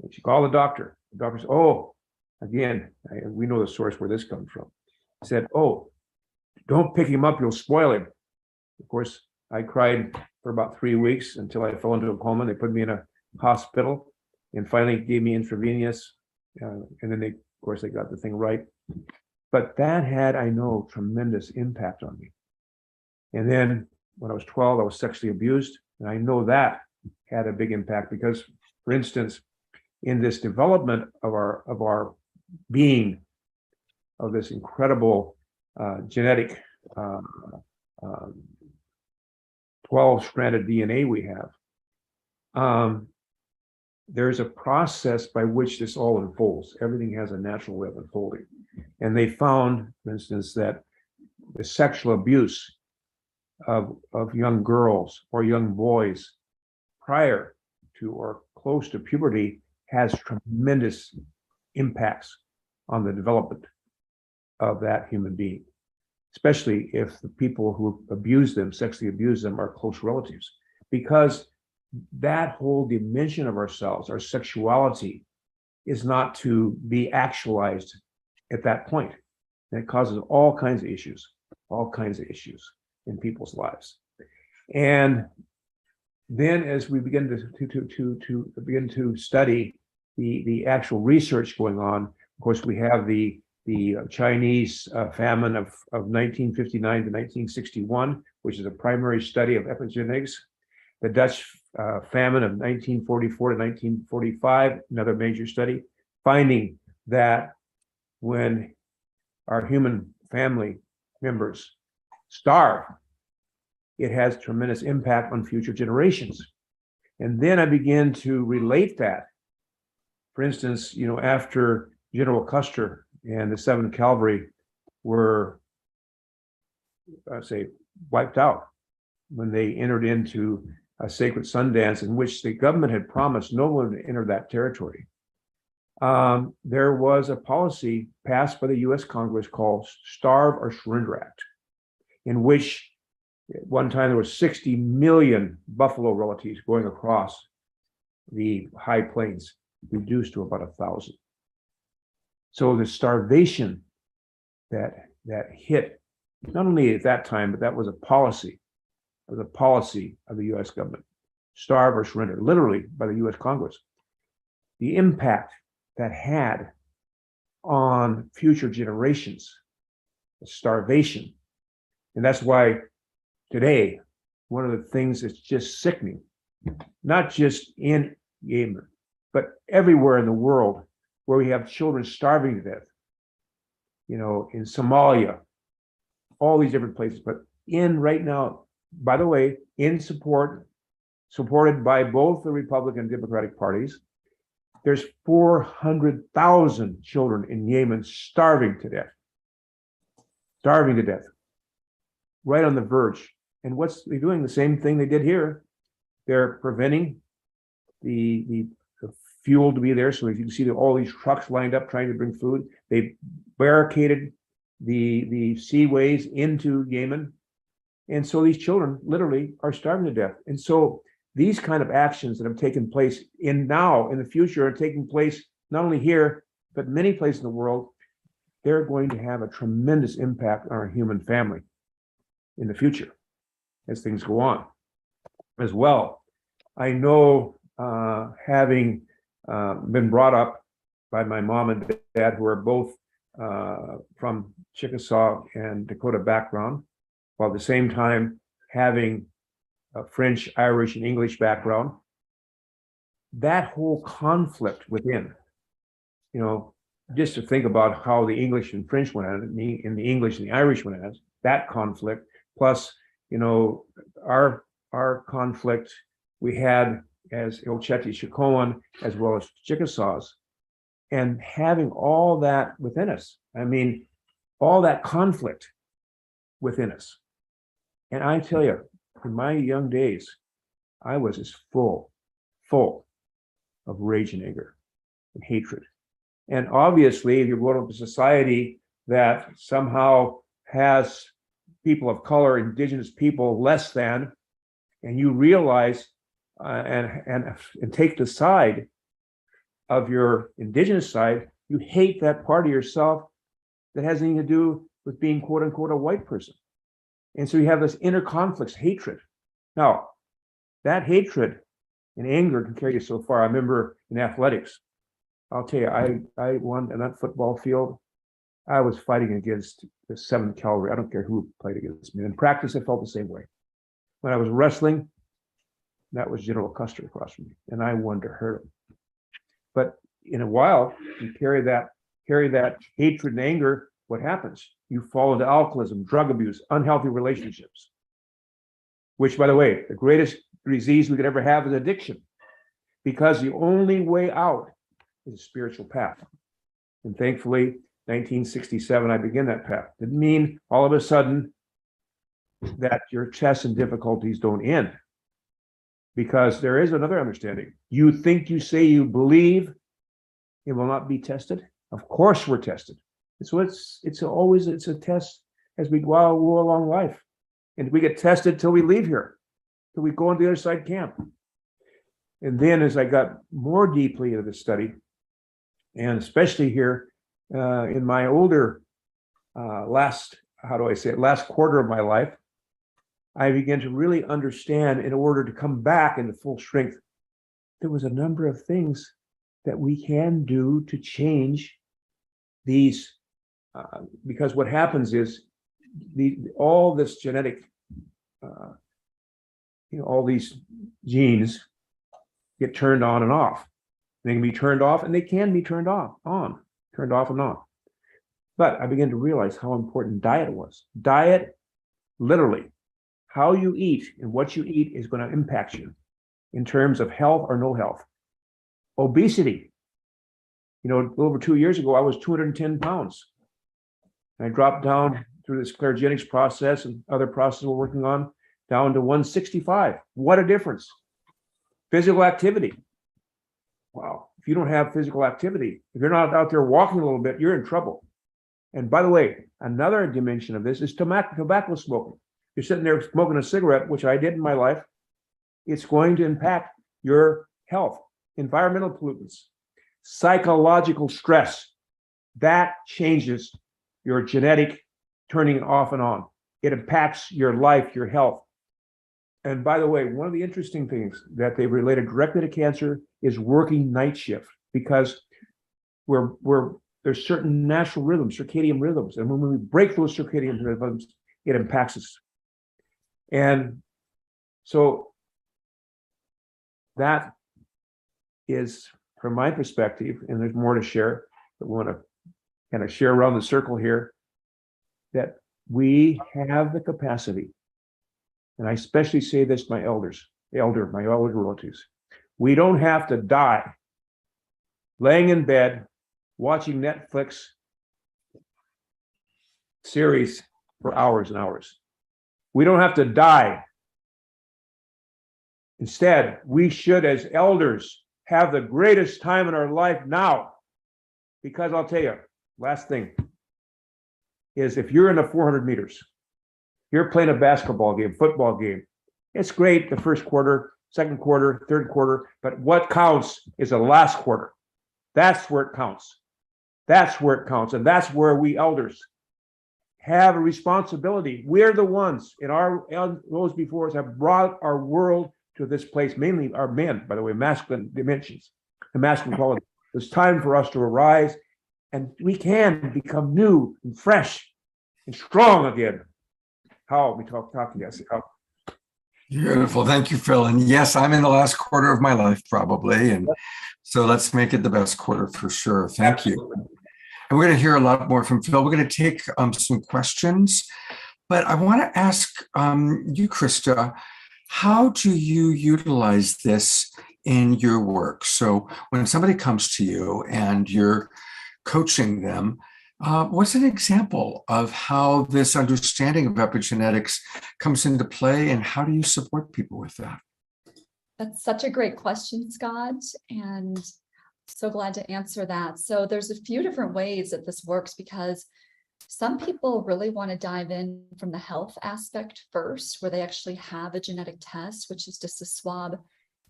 And she called the doctor. The doctor said, oh, again, we know the source where this comes from. He said, oh, don't pick him up, you'll spoil him. Of course, I cried for about 3 weeks until I fell into a coma. They put me in a hospital and finally gave me intravenous. And then they, of course, they got the thing right. But that had, I know, tremendous impact on me. And then when I was 12, I was sexually abused. And I know that had a big impact because, for instance, in this development of our being, of this incredible genetic 12-stranded DNA we have, there's a process by which this all unfolds. Everything has a natural way of unfolding. And they found, for instance, that the sexual abuse of young girls or young boys prior to or close to puberty has tremendous impacts on the development of that human being, especially if the people who abuse them, sexually abuse them, are close relatives, because that whole dimension of ourselves, our sexuality, is not to be actualized at that point. And it causes all kinds of issues in people's lives. And then as we begin to study the actual research going on, of course, we have the Chinese famine of 1959 to 1961, which is a primary study of epigenetics. The Dutch famine of 1944 to 1945, another major study, finding that when our human family members starve, it has tremendous impact on future generations. And then I began to relate that. For instance, after General Custer and the 7th Cavalry were, wiped out when they entered into a sacred Sundance in which the government had promised no one to enter that territory. There was a policy passed by the US Congress called Starve or Surrender Act, in which at one time there was 60 million buffalo relatives going across the high plains, reduced to about 1,000. So the starvation that hit, not only at that time, but that was a policy of the US government, starve or surrender, literally by the US Congress. The impact that had on future generations, the starvation. And that's why today, one of the things that's just sickening, not just in Yemen, but everywhere in the world where we have children starving to death, in Somalia, all these different places, but in right now, by the way, supported by both the Republican and Democratic parties, there's 400,000 children in Yemen starving to death, right on the verge. And what's they're doing? The same thing they did here. They're preventing the fuel to be there. So as you can see, all these trucks lined up trying to bring food. They barricaded the seaways into Yemen. And so these children literally are starving to death. And so these kind of actions that have taken place in the future are taking place not only here, but many places in the world. They're going to have a tremendous impact on our human family in the future as things go on as well. I know, having been brought up by my mom and dad, who are both from Chickasaw and Dakota background, while at the same time having a French, Irish, and English background, that whole conflict within, just to think about how the English and French went at it, and the English and the Irish went at it, that conflict, plus, our conflict we had as Ocheti Shikoan, as well as Chickasaws, and having all that within us. I mean, all that conflict within us. And I tell you, in my young days, I was as full of rage and anger and hatred. And obviously, if you grow up in a society that somehow has people of color, indigenous people less than, and you realize and take the side of your indigenous side, you hate that part of yourself that has anything to do with being quote unquote a white person. And so you have this inner conflicts, hatred. Now, that hatred and anger can carry you so far. I remember in athletics, I'll tell you, I won in that football field. I was fighting against the 7th Cavalry. I don't care who played against me. In practice, I felt the same way. When I was wrestling, that was General Custer across from me, and I wanted to hurt him. But in a while, you carry that hatred and anger. What happens? You fall into alcoholism, drug abuse, unhealthy relationships. Which, by the way, the greatest disease we could ever have is addiction, because the only way out is a spiritual path. And thankfully, 1967, I began that path. Didn't mean all of a sudden that your tests and difficulties don't end, because there is another understanding. You think you say you believe it will not be tested. Of course, we're tested. So it's always a test as we go along life, and we get tested till we leave here, till we go on the other side camp. And then, as I got more deeply into the study, and especially here in my older last quarter of my life, I began to really understand, in order to come back into full strength, there was a number of things that we can do to change these, because what happens is all this genetic, all these genes get turned on and off. They can be turned off, and they can be turned off and on. But I began to realize how important diet was. Diet, literally, how you eat and what you eat is going to impact you in terms of health or no health. Obesity. Over 2 years ago, I was 210 pounds. I dropped down through this Epigenetics process and other processes we're working on, down to 165. What a difference. Physical activity. Wow. If you don't have physical activity, if you're not out there walking a little bit, you're in trouble. And by the way, another dimension of this is tobacco smoking. You're sitting there smoking a cigarette, which I did in my life. It's going to impact your health. Environmental pollutants, psychological stress, that changes your genetic turning it off and on. It impacts your life, your health. And by the way, one of the interesting things that they related directly to cancer is working night shift, because there's certain natural rhythms, circadian rhythms. And when we break those circadian rhythms, it impacts us. And so that is, from my perspective, and there's more to share, but we want to kind of share around the circle here, that we have the capacity, and I especially say this to my elder relatives, we don't have to die laying in bed watching Netflix series for hours and hours. We don't have to die. Instead, we should, as elders, have the greatest time in our life now. Because I'll tell you, last thing is, if you're in the 400 meters, you're playing a basketball game, football game, it's great the first quarter, second quarter, third quarter, but what counts is the last quarter. That's where it counts. That's where it counts. And that's where we elders have a responsibility. We're the ones in those before us have brought our world to this place, mainly our men, by the way, masculine dimensions, the masculine quality. It's time for us to arise, and we can become new and fresh and strong again. How we talking, yes. Beautiful. Thank you, Phil. And yes, I'm in the last quarter of my life, probably. And so let's make it the best quarter for sure. Thank you. And we're going to hear a lot more from Phil. We're going to take some questions. But I want to ask you, Krista, how do you utilize this in your work? So when somebody comes to you and you're coaching them, what's an example of how this understanding of epigenetics comes into play, and how do you support people with that? That's such a great question, Scott, and so glad to answer that. So there's a few different ways that this works, because some people really want to dive in from the health aspect first, where they actually have a genetic test, which is just a swab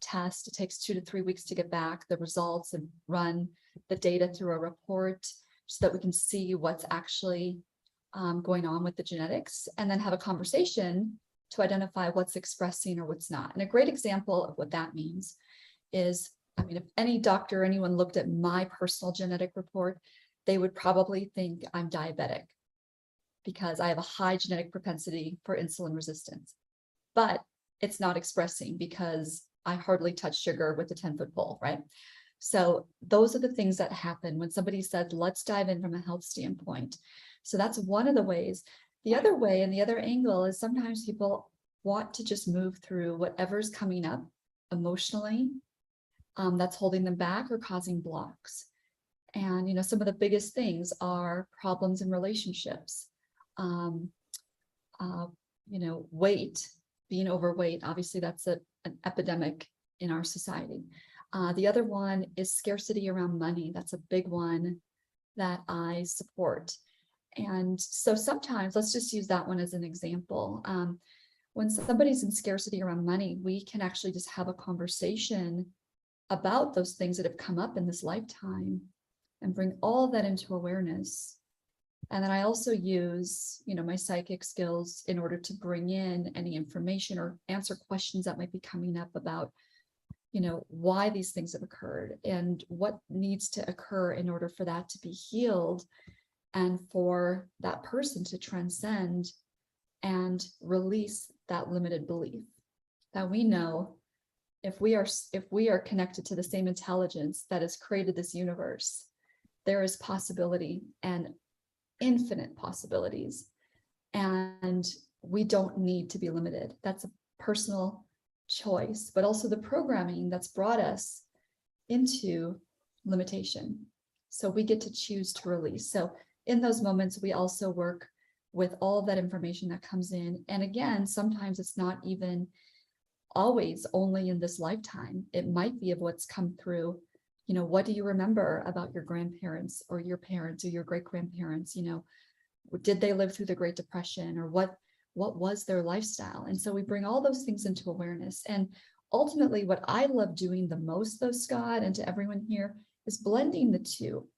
test. It takes 2 to 3 weeks to get back the results and run the data through a report so that we can see what's actually going on with the genetics, and then have a conversation to identify what's expressing or what's not. And a great example of what that means is, I mean, if any doctor, anyone looked at my personal genetic report, they would probably think I'm diabetic because I have a high genetic propensity for insulin resistance. But it's not expressing because I hardly touch sugar with a 10-foot pole, right? So those are the things that happen when somebody said, let's dive in from a health standpoint. So that's one of the ways. The other way and the other angle is sometimes people want to just move through whatever's coming up emotionally that's holding them back or causing blocks. And, you know, some of the biggest things are problems in relationships, you know, weight, being overweight. Obviously, that's an epidemic in our society. The other one is scarcity around money. That's a big one that I support. And so sometimes, let's just use that one as an example. When somebody's in scarcity around money, we can actually just have a conversation about those things that have come up in this lifetime and bring all of that into awareness. And then I also use, you know, my psychic skills in order to bring in any information or answer questions that might be coming up about, you know, why these things have occurred and what needs to occur in order for that to be healed and for that person to transcend and release that limited belief that we know if we are connected to the same intelligence that has created this universe, there is possibility and infinite possibilities, and we don't need to be limited. That's a personal choice, but also the programming that's brought us into limitation. So we get to choose to release. So in those moments, we also work with all of that information that comes in. And again, sometimes it's not even always only in this lifetime. It might be of what's come through. You know, what do you remember about your grandparents or your parents or your great-grandparents? You know, did they live through the Great Depression, or what was their lifestyle? And so we bring all those things into awareness. And ultimately, what I love doing the most, though, Scott, and to everyone here, is blending the two,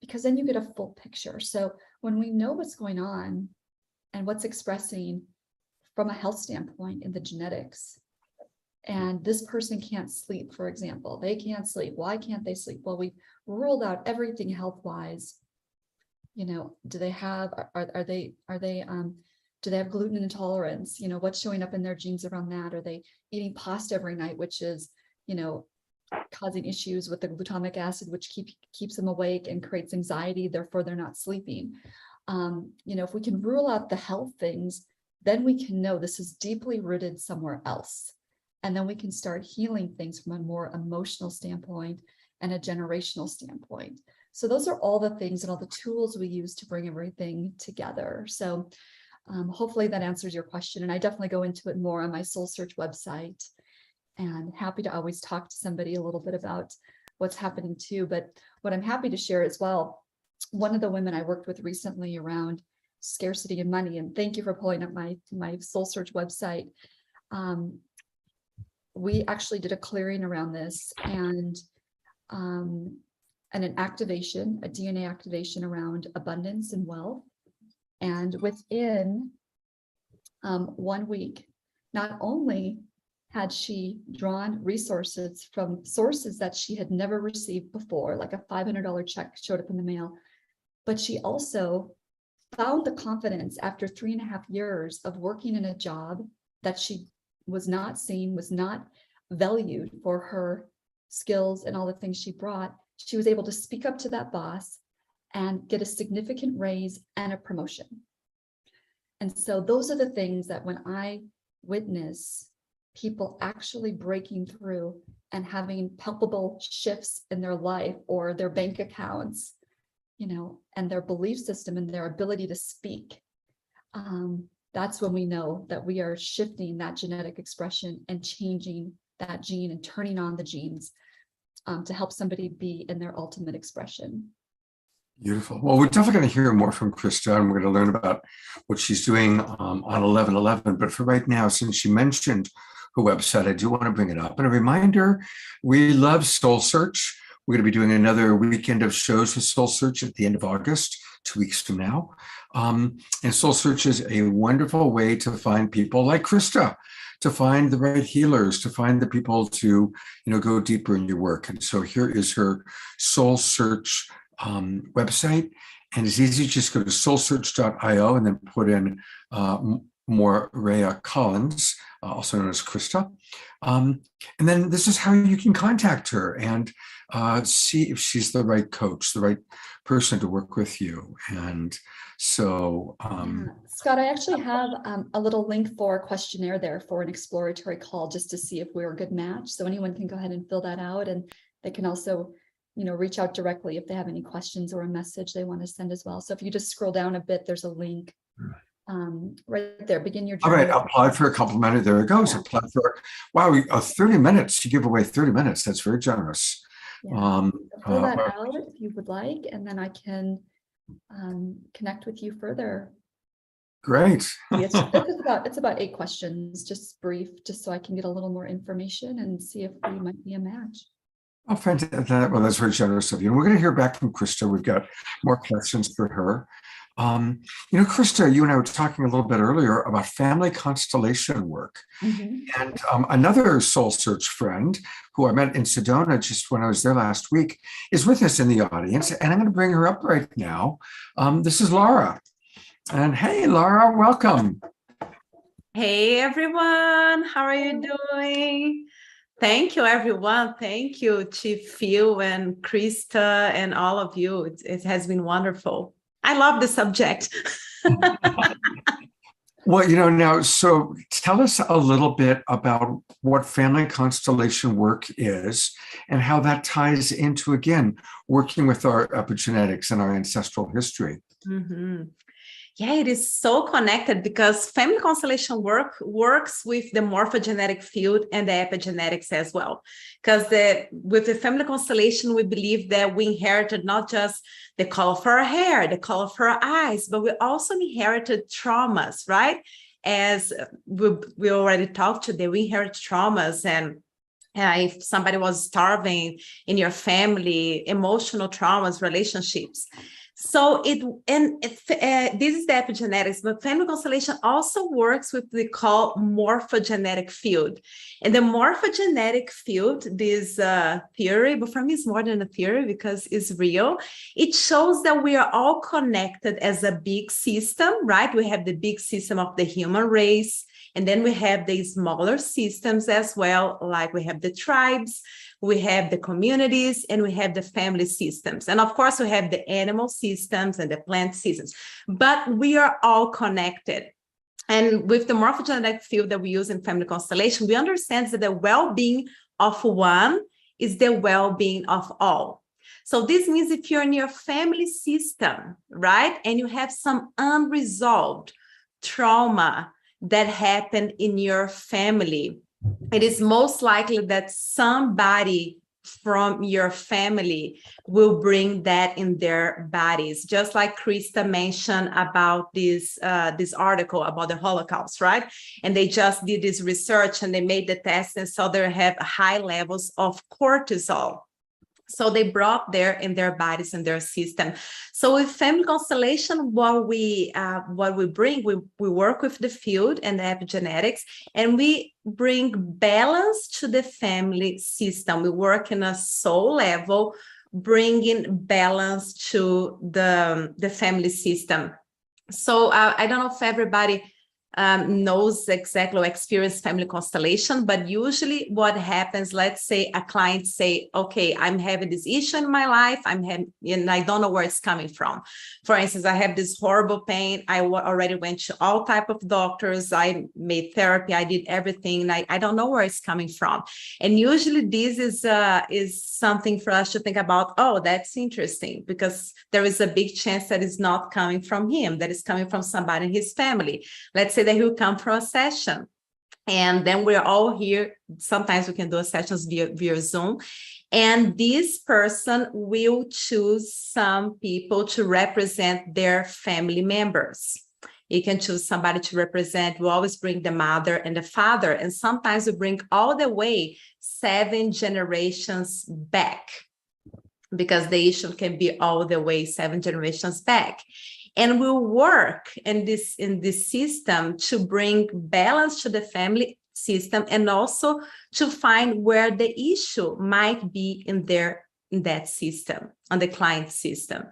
because then you get a full picture. So when we know what's going on and what's expressing from a health standpoint in the genetics, and this person can't sleep, for example, they can't sleep. Why can't they sleep? Well, we ruled out everything health-wise. You know, do they have, do they have gluten intolerance? You know, what's showing up in their genes around that? Are they eating pasta every night, which is, you know, causing issues with the glutamic acid, which keeps them awake and creates anxiety, therefore they're not sleeping. You know, if we can rule out the health things, then we can know this is deeply rooted somewhere else. And then we can start healing things from a more emotional standpoint and a generational standpoint. So those are all the things and all the tools we use to bring everything together. So hopefully that answers your question. And I definitely go into it more on my Soul Search website, and happy to always talk to somebody a little bit about what's happening too. But what I'm happy to share as well, one of the women I worked with recently around scarcity and money, and thank you for pulling up my Soul Search website. We actually did a clearing around this and an activation, a DNA activation around abundance and wealth. And within 1 week, not only had she drawn resources from sources that she had never received before, like a $500 check showed up in the mail, but she also found the confidence after 3.5 years of working in a job that she was not seen, was not valued for her skills and all the things she brought. She was able to speak up to that boss and get a significant raise and a promotion. And so those are the things that when I witness people actually breaking through and having palpable shifts in their life or their bank accounts, you know, and their belief system and their ability to speak, that's when we know that we are shifting that genetic expression and changing that gene and turning on the genes to help somebody be in their ultimate expression. Beautiful. Well, we're definitely going to hear more from Krista, and we're going to learn about what she's doing on 11/11. But for right now, since she mentioned her website, I do want to bring it up. And a reminder, we love Soul Search. We're going to be doing another weekend of shows with Soul Search at the end of August 2 weeks from now. And Soul Search is a wonderful way to find people like Krista, to find the right healers, to find the people to, go deeper in your work. And so here is her Soul Search website. And it's easy, just go to soulsearch.io and then put in Morea Collins, also known as Krista. And then this is how you can contact her and see if she's the right coach, the right person to work with you. And so Scott, I actually have a little link for a questionnaire there for an exploratory call, just to see if we're a good match. So anyone can go ahead and fill that out, and they can also reach out directly if they have any questions or a message they want to send as well. So if you just scroll down a bit, there's a link right there. Begin your journey. All right, apply for a complimentary. There it goes. Yeah. Apply for, wow, 30 minutes. You give away 30 minutes. That's very generous. Yeah. Fill that out if you would like, and then I can connect with you further. Great. It's about 8 questions, just brief, just so I can get a little more information and see if we might be a match. Oh, fantastic. Well, that's very generous of you. And we're going to hear back from Krista. We've got more questions for her. Krista, you and I were talking a little bit earlier about family constellation work. Mm-hmm. And another Soul Search friend who I met in Sedona just when I was there last week is with us in the audience. And I'm going to bring her up right now. This is Laura. And hey, Laura, welcome. Hey, everyone. How are you doing? Thank you, everyone. Thank you, Chief Phil and Krista and all of you. It has been wonderful. I love the subject. Well, now, so tell us a little bit about what family constellation work is and how that ties into, again, working with our epigenetics and our ancestral history. Mm-hmm. Yeah, it is so connected because family constellation work works with the morphogenetic field and the epigenetics as well. Because with the family constellation, we believe that we inherited not just the color of our hair, the color of our eyes, but we also inherited traumas, right? As we already talked today, we inherit traumas, and if somebody was starving in your family, emotional traumas, relationships. So this is the epigenetics, but family constellation also works with what we call morphogenetic field. And the morphogenetic field, this theory, but for me it's more than a theory because it's real. It shows that we are all connected as a big system, right? We have the big system of the human race, and then we have the smaller systems as well, like we have the tribes, we have the communities, and we have the family systems. And of course, we have the animal systems and the plant systems, but we are all connected. And with the morphogenetic field that we use in family constellation, we understand that the well-being of one is the well-being of all. So this means if you're in your family system, right, and you have some unresolved trauma that happened in your family, it is most likely that somebody from your family will bring that in their bodies. Just like Krista mentioned about this article about the Holocaust, right? And they just did this research and they made the test and saw they have high levels of cortisol. So they brought there in their bodies and their system. So with family constellation, what we bring, we work with the field and the epigenetics, and we bring balance to the family system. We work in a soul level, bringing balance to the family system. So I don't know if everybody knows exactly or experience family constellation, but usually what happens, let's say a client say, okay, I'm having this issue in my life, and I don't know where it's coming from. For instance, I have this horrible pain. I already went to all type of doctors. I made therapy. I did everything. And I don't know where it's coming from. And usually this is something for us to think about. Oh, that's interesting, because there is a big chance that it's not coming from him, that it's coming from somebody in his family. Let's say that he will come for a session, and then we're all here. Sometimes we can do sessions via Zoom, and this person will choose some people to represent their family members. You can choose somebody to represent. We always bring the mother and the father, and sometimes we bring all the way 7 generations back. because the issue can be all the way 7 generations back. And we'll work in this system to bring balance to the family system, and also to find where the issue might be in that system, on the client system.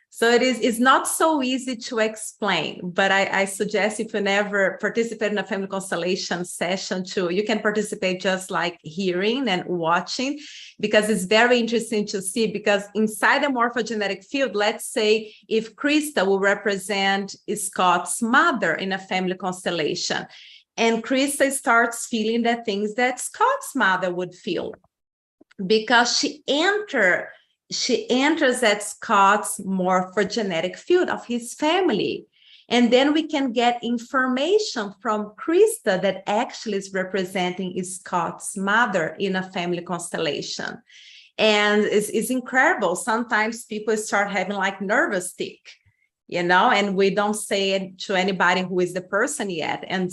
So it's not so easy to explain, but I suggest if you never participate in a family constellation session too, you can participate just like hearing and watching, because it's very interesting to see, because inside the morphogenetic field, let's say if Krista will represent Scott's mother in a family constellation, and Krista starts feeling the things that Scott's mother would feel, because she enters at Scott's morphogenetic field of his family. And then we can get information from Krista that actually is representing Scott's mother in a family constellation. And it's incredible. Sometimes people start having like nervous tick, and we don't say it to anybody who is the person yet. And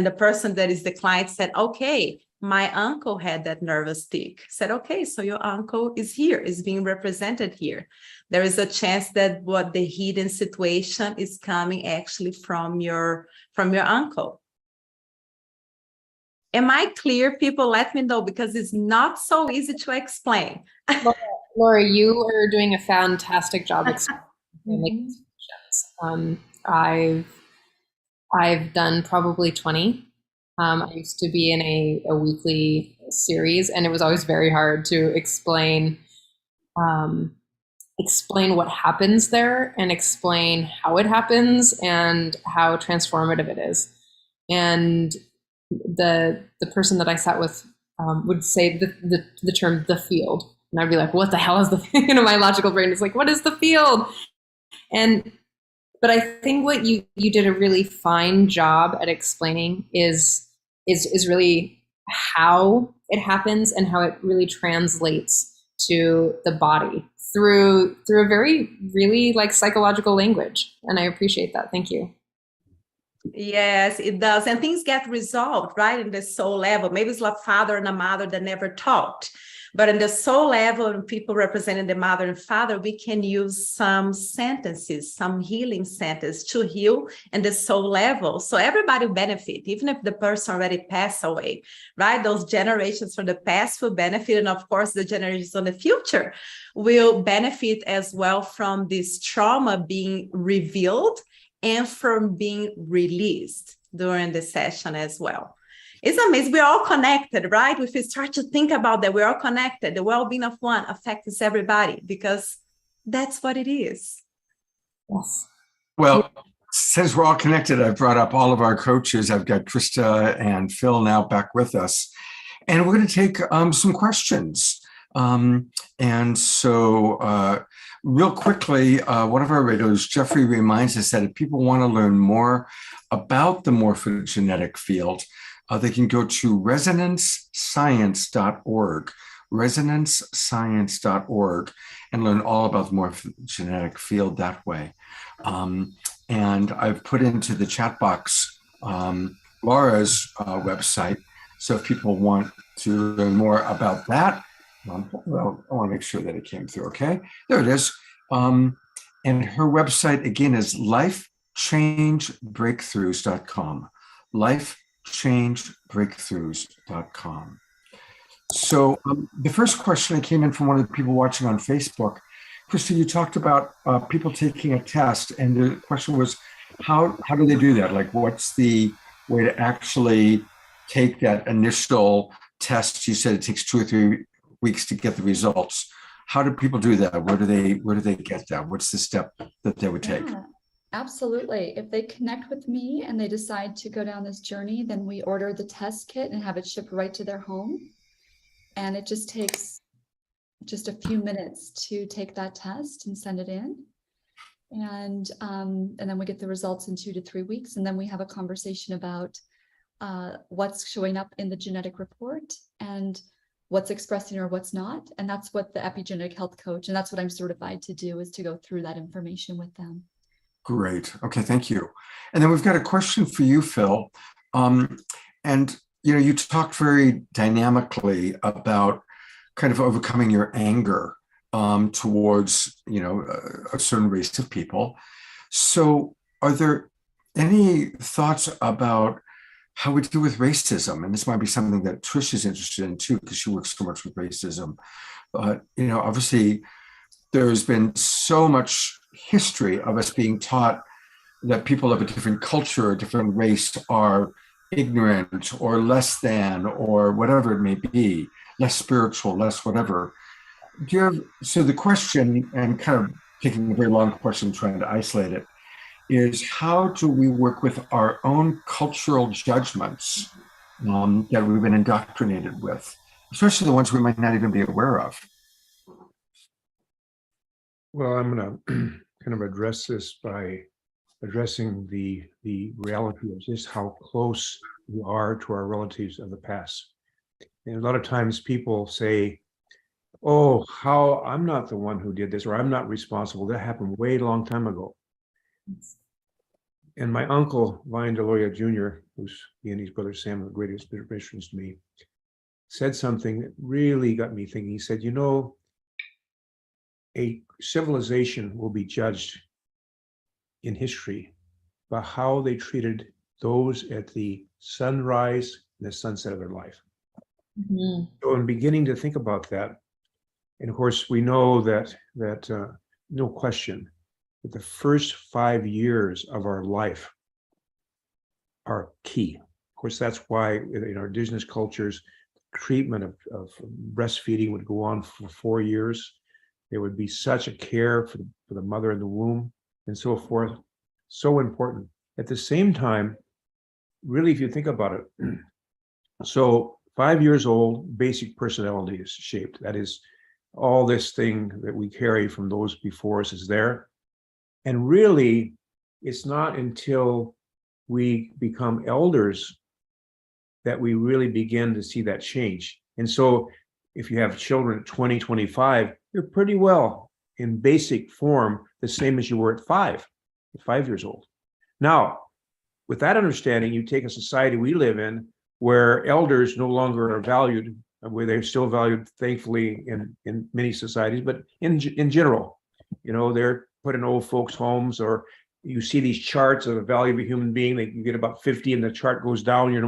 the person that is the client said, okay, my uncle had that nervous tick. Said, okay, so your uncle is here, is being represented here. There is a chance that what the hidden situation is coming actually from your uncle. Am I clear? People, let me know, because it's not so easy to explain. Laura, you are doing a fantastic job explaining. I've done probably 20. I used to be in a weekly series, and it was always very hard to explain what happens there, and explain how it happens and how transformative it is. And the person that I sat with would say the term "the field," and I'd be like, "What the hell is the?" My logical brain is like, "What is the field?" But I think what you did a really fine job at explaining is really how it happens and how it really translates to the body through a very really like psychological language. And I appreciate that. Thank you. Yes, it does. And things get resolved, right? In the soul level. Maybe it's like father and a mother that never talked. But in the soul level, and people representing the mother and father, we can use some sentences, some healing sentences to heal in the soul level. So everybody will benefit, even if the person already passed away, right? Those generations from the past will benefit. And of course, the generations in the future will benefit as well from this trauma being revealed and from being released during the session as well. It's amazing. We're all connected, right? If we start to think about that, we're all connected. The well-being of one affects everybody, because that's what it is. Yes. Well, since we're all connected, I've brought up all of our coaches. I've got Krista and Phil now back with us. And we're going to take some questions. And so real quickly, one of our regulars, Jeffrey, reminds us that if people want to learn more about the morphogenetic field, they can go to resonancescience.org, resonancescience.org, and learn all about the morphogenetic field that way. And I've put into the chat box Laura's website. So if people want to learn more about that, well, I want to make sure that it came through. Okay, there it is. And her website again is lifechangebreakthroughs.com. lifechangebreakthroughs.com. So the first question that came in from one of the people watching on Facebook, Krista, you talked about people taking a test, and the question was, how do they do that? Like, what's the way to actually take that initial test? You said it takes 2 or 3 weeks to get the results. How do people do that? Where do they get that? What's the step that they would take? Yeah, absolutely. If they connect with me and they decide to go down this journey, then we order the test kit and have it shipped right to their home. And it just takes just a few minutes to take that test and send it in. And then we get the results in 2 to 3 weeks. And then we have a conversation about what's showing up in the genetic report and what's expressing or what's not. And that's what the epigenetic health coach, and that's what I'm certified to do, is to go through that information with them. Great. Okay, thank you. And then we've got a question for you, Phil. And you talked very dynamically about kind of overcoming your anger towards, a certain race of people. So are there any thoughts about how we deal with racism? And this might be something that Trish is interested in too, because she works so much with racism. But, obviously there's been so much history of us being taught that people of a different culture, a different race are ignorant or less than, or whatever it may be, less spiritual, less whatever. So the question, and kind of taking a very long question, trying to isolate it, is how do we work with our own cultural judgments that we've been indoctrinated with, especially the ones we might not even be aware of? Well, I'm going to kind of address this by addressing the reality of just how close we are to our relatives of the past. And a lot of times people say, oh, how I'm not the one who did this, or I'm not responsible. That happened way long time ago. And my uncle, Vine DeLoya Jr., who's he and his brother Sam, the greatest inspirations to me, said something that really got me thinking. He said, a civilization will be judged in history by how they treated those at the sunrise and the sunset of their life. Mm-hmm. So in beginning to think about that, and of course we know that no question that the first 5 years of our life are key. Of course, that's why in our indigenous cultures, treatment of breastfeeding would go on for 4 years. There would be such a care for the mother in the womb and so forth. So important. At the same time, really, if you think about it, so 5 years old, basic personality is shaped. That is, all this thing that we carry from those before us is there. And really, it's not until we become elders that we really begin to see that change. And so if you have children at 20, 25, you're pretty well in basic form, the same as you were at 5 years old. Now, with that understanding, you take a society we live in where elders no longer are valued, where they're still valued, thankfully, in many societies, but in general, they're put in old folks' homes, or you see these charts of the value of a human being. That you get about 50 and the chart goes down, you're no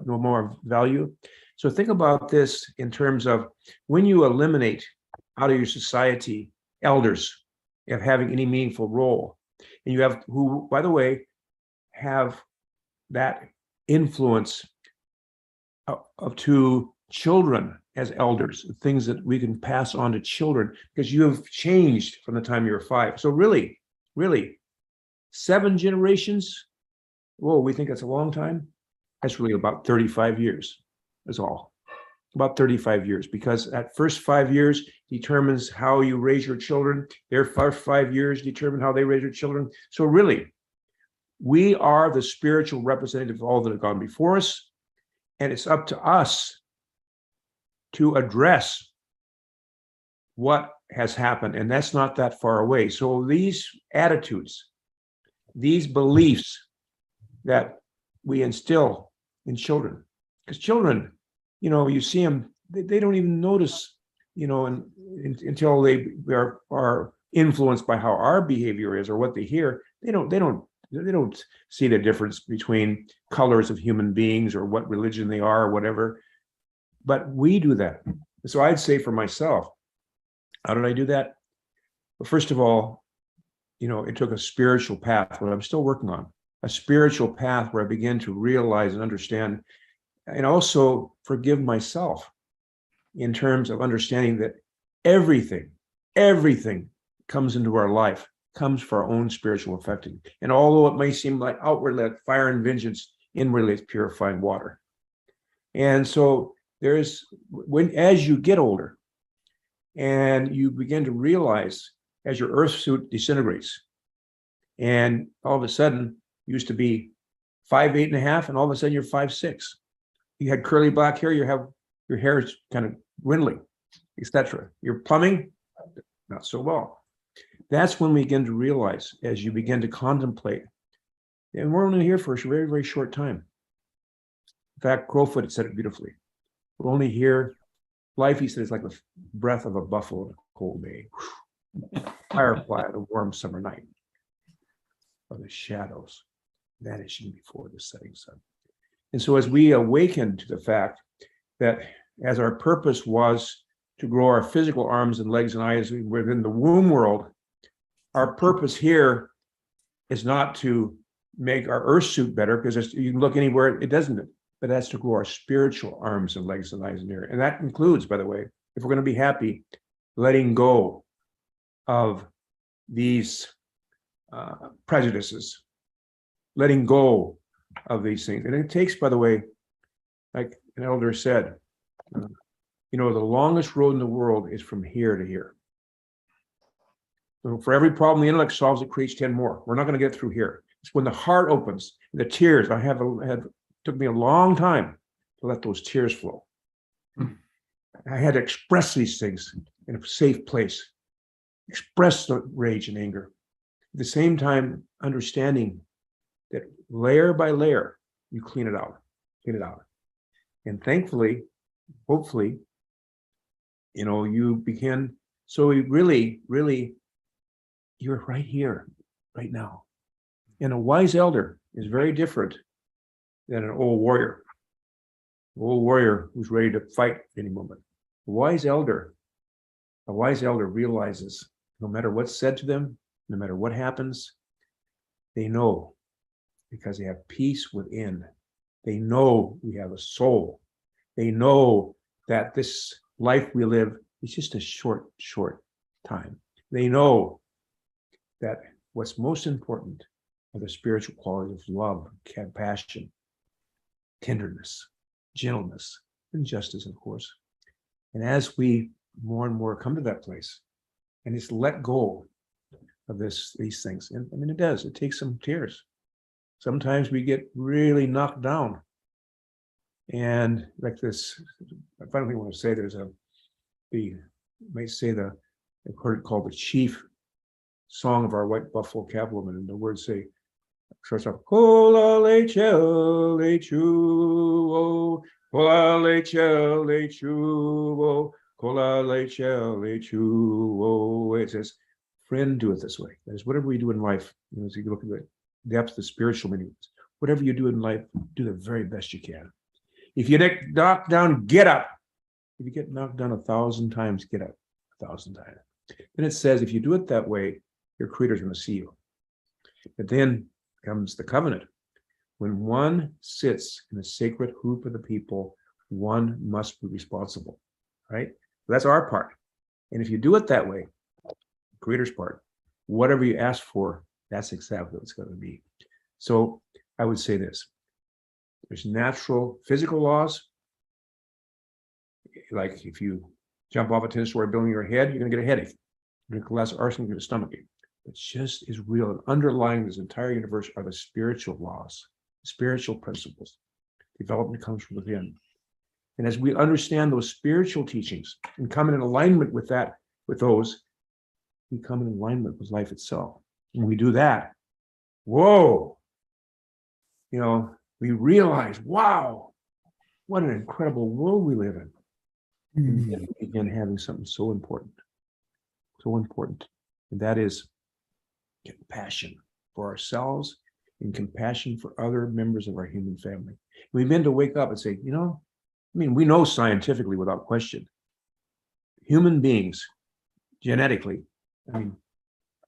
more value. So think about this in terms of when you eliminate out of your society elders of having any meaningful role, and you have who, by the way, have that influence of to children as elders, things that we can pass on to children, because you have changed from the time you were 5. So really, 7 generations, whoa, we think that's a long time. That's really about 35 years, is all. About 35 years, because that first 5 years determines how you raise your children. Their first 5 years determine how they raise your children. So really, we are the spiritual representative of all that have gone before us, and it's up to us to address what has happened, and that's not that far away. So these attitudes, these beliefs that we instill in children, because children, you see them, they don't even notice, until they are influenced by how our behavior is or what they hear. They don't see the difference between colors of human beings or what religion they are or whatever. But we do that. So I'd say for myself, how did I do that? Well, first of all, it took a spiritual path, what I'm still working on, a spiritual path where I began to realize and understand, and also forgive myself in terms of understanding that everything comes into our life, comes for our own spiritual affecting. And although it may seem like outwardly like fire and vengeance, inwardly it's purifying water. And so as you get older and you begin to realize as your earth suit disintegrates, and all of a sudden you used to be 5'8.5", and all of a sudden you're 5'6". You had curly black hair, your hair is kind of dwindling, etc. Your plumbing, not so well. That's when we begin to realize, as you begin to contemplate, and we're only here for a very, very short time. In fact, Crowfoot said it beautifully. We're only here Life, he said, is like the breath of a buffalo in a cold day. Firefly on a warm summer night. Or the shadows vanishing before the setting sun. And so as we awaken to the fact that as our purpose was to grow our physical arms and legs and eyes within the womb world, our purpose here is not to make our earth suit better, because you can look anywhere, it doesn't, but that's to grow our spiritual arms and legs and eyes in here. And that includes, by the way, if we're going to be happy, letting go of these prejudices, letting go of these things. And it takes, by the way, like an elder said, the longest road in the world is from here to here. So for every problem the intellect solves, it creates 10 more. We're not going to get through here. It's when the heart opens, the tears. Took me a long time to let those tears flow. I had to express these things in a safe place, express the rage and anger. At the same time, understanding that layer by layer, you clean it out. And thankfully, hopefully, you begin, so you really, you're right here, right now. And a wise elder is very different than an old warrior. An old warrior who's ready to fight any moment. A wise elder realizes no matter what's said to them, no matter what happens, they know, because they have peace within. They know we have a soul. They know that this life we live is just a short time. They know that what's most important are the spiritual qualities of love, compassion, tenderness, gentleness, and justice, of course. And as we more and more come to that place and just let go of these things, and I mean, it takes some tears. Sometimes we get really knocked down. And like this, I finally want to say I've heard it called the chief song of our white buffalo cavalrymen, and the words starts off, Kola lechel lechuo, kola lechel lechuo, kola lechel lechuo. It says, friend, do it this way. That is, whatever we do in life, as you look at the depth, the spiritual meanings, whatever you do in life, do the very best you can. If you get knocked down, get up. If you get knocked down 1,000 times, get up 1,000 times. Then it says, if you do it that way, your Creator's going to see you. But then comes the covenant. When one sits in the sacred group of the people, one must be responsible, right? That's our part. And if you do it that way, the Creator's part, whatever you ask for, that's exactly what it's going to be. So I would say this. There's natural physical laws. Like if you jump off a 10-story building in your head, you're going to get a headache. Drink a glass of arsenic, you get a stomachache. It just is real. And underlying this entire universe are the spiritual laws, spiritual principles. Development comes from within. And as we understand those spiritual teachings and come in alignment with those, we come in alignment with life itself. When we do that, whoa, we realize, wow, what an incredible world we live in. And then we begin having something so important, and that is compassion for ourselves and compassion for other members of our human family. We begin to wake up and say, we know scientifically without question, human beings genetically,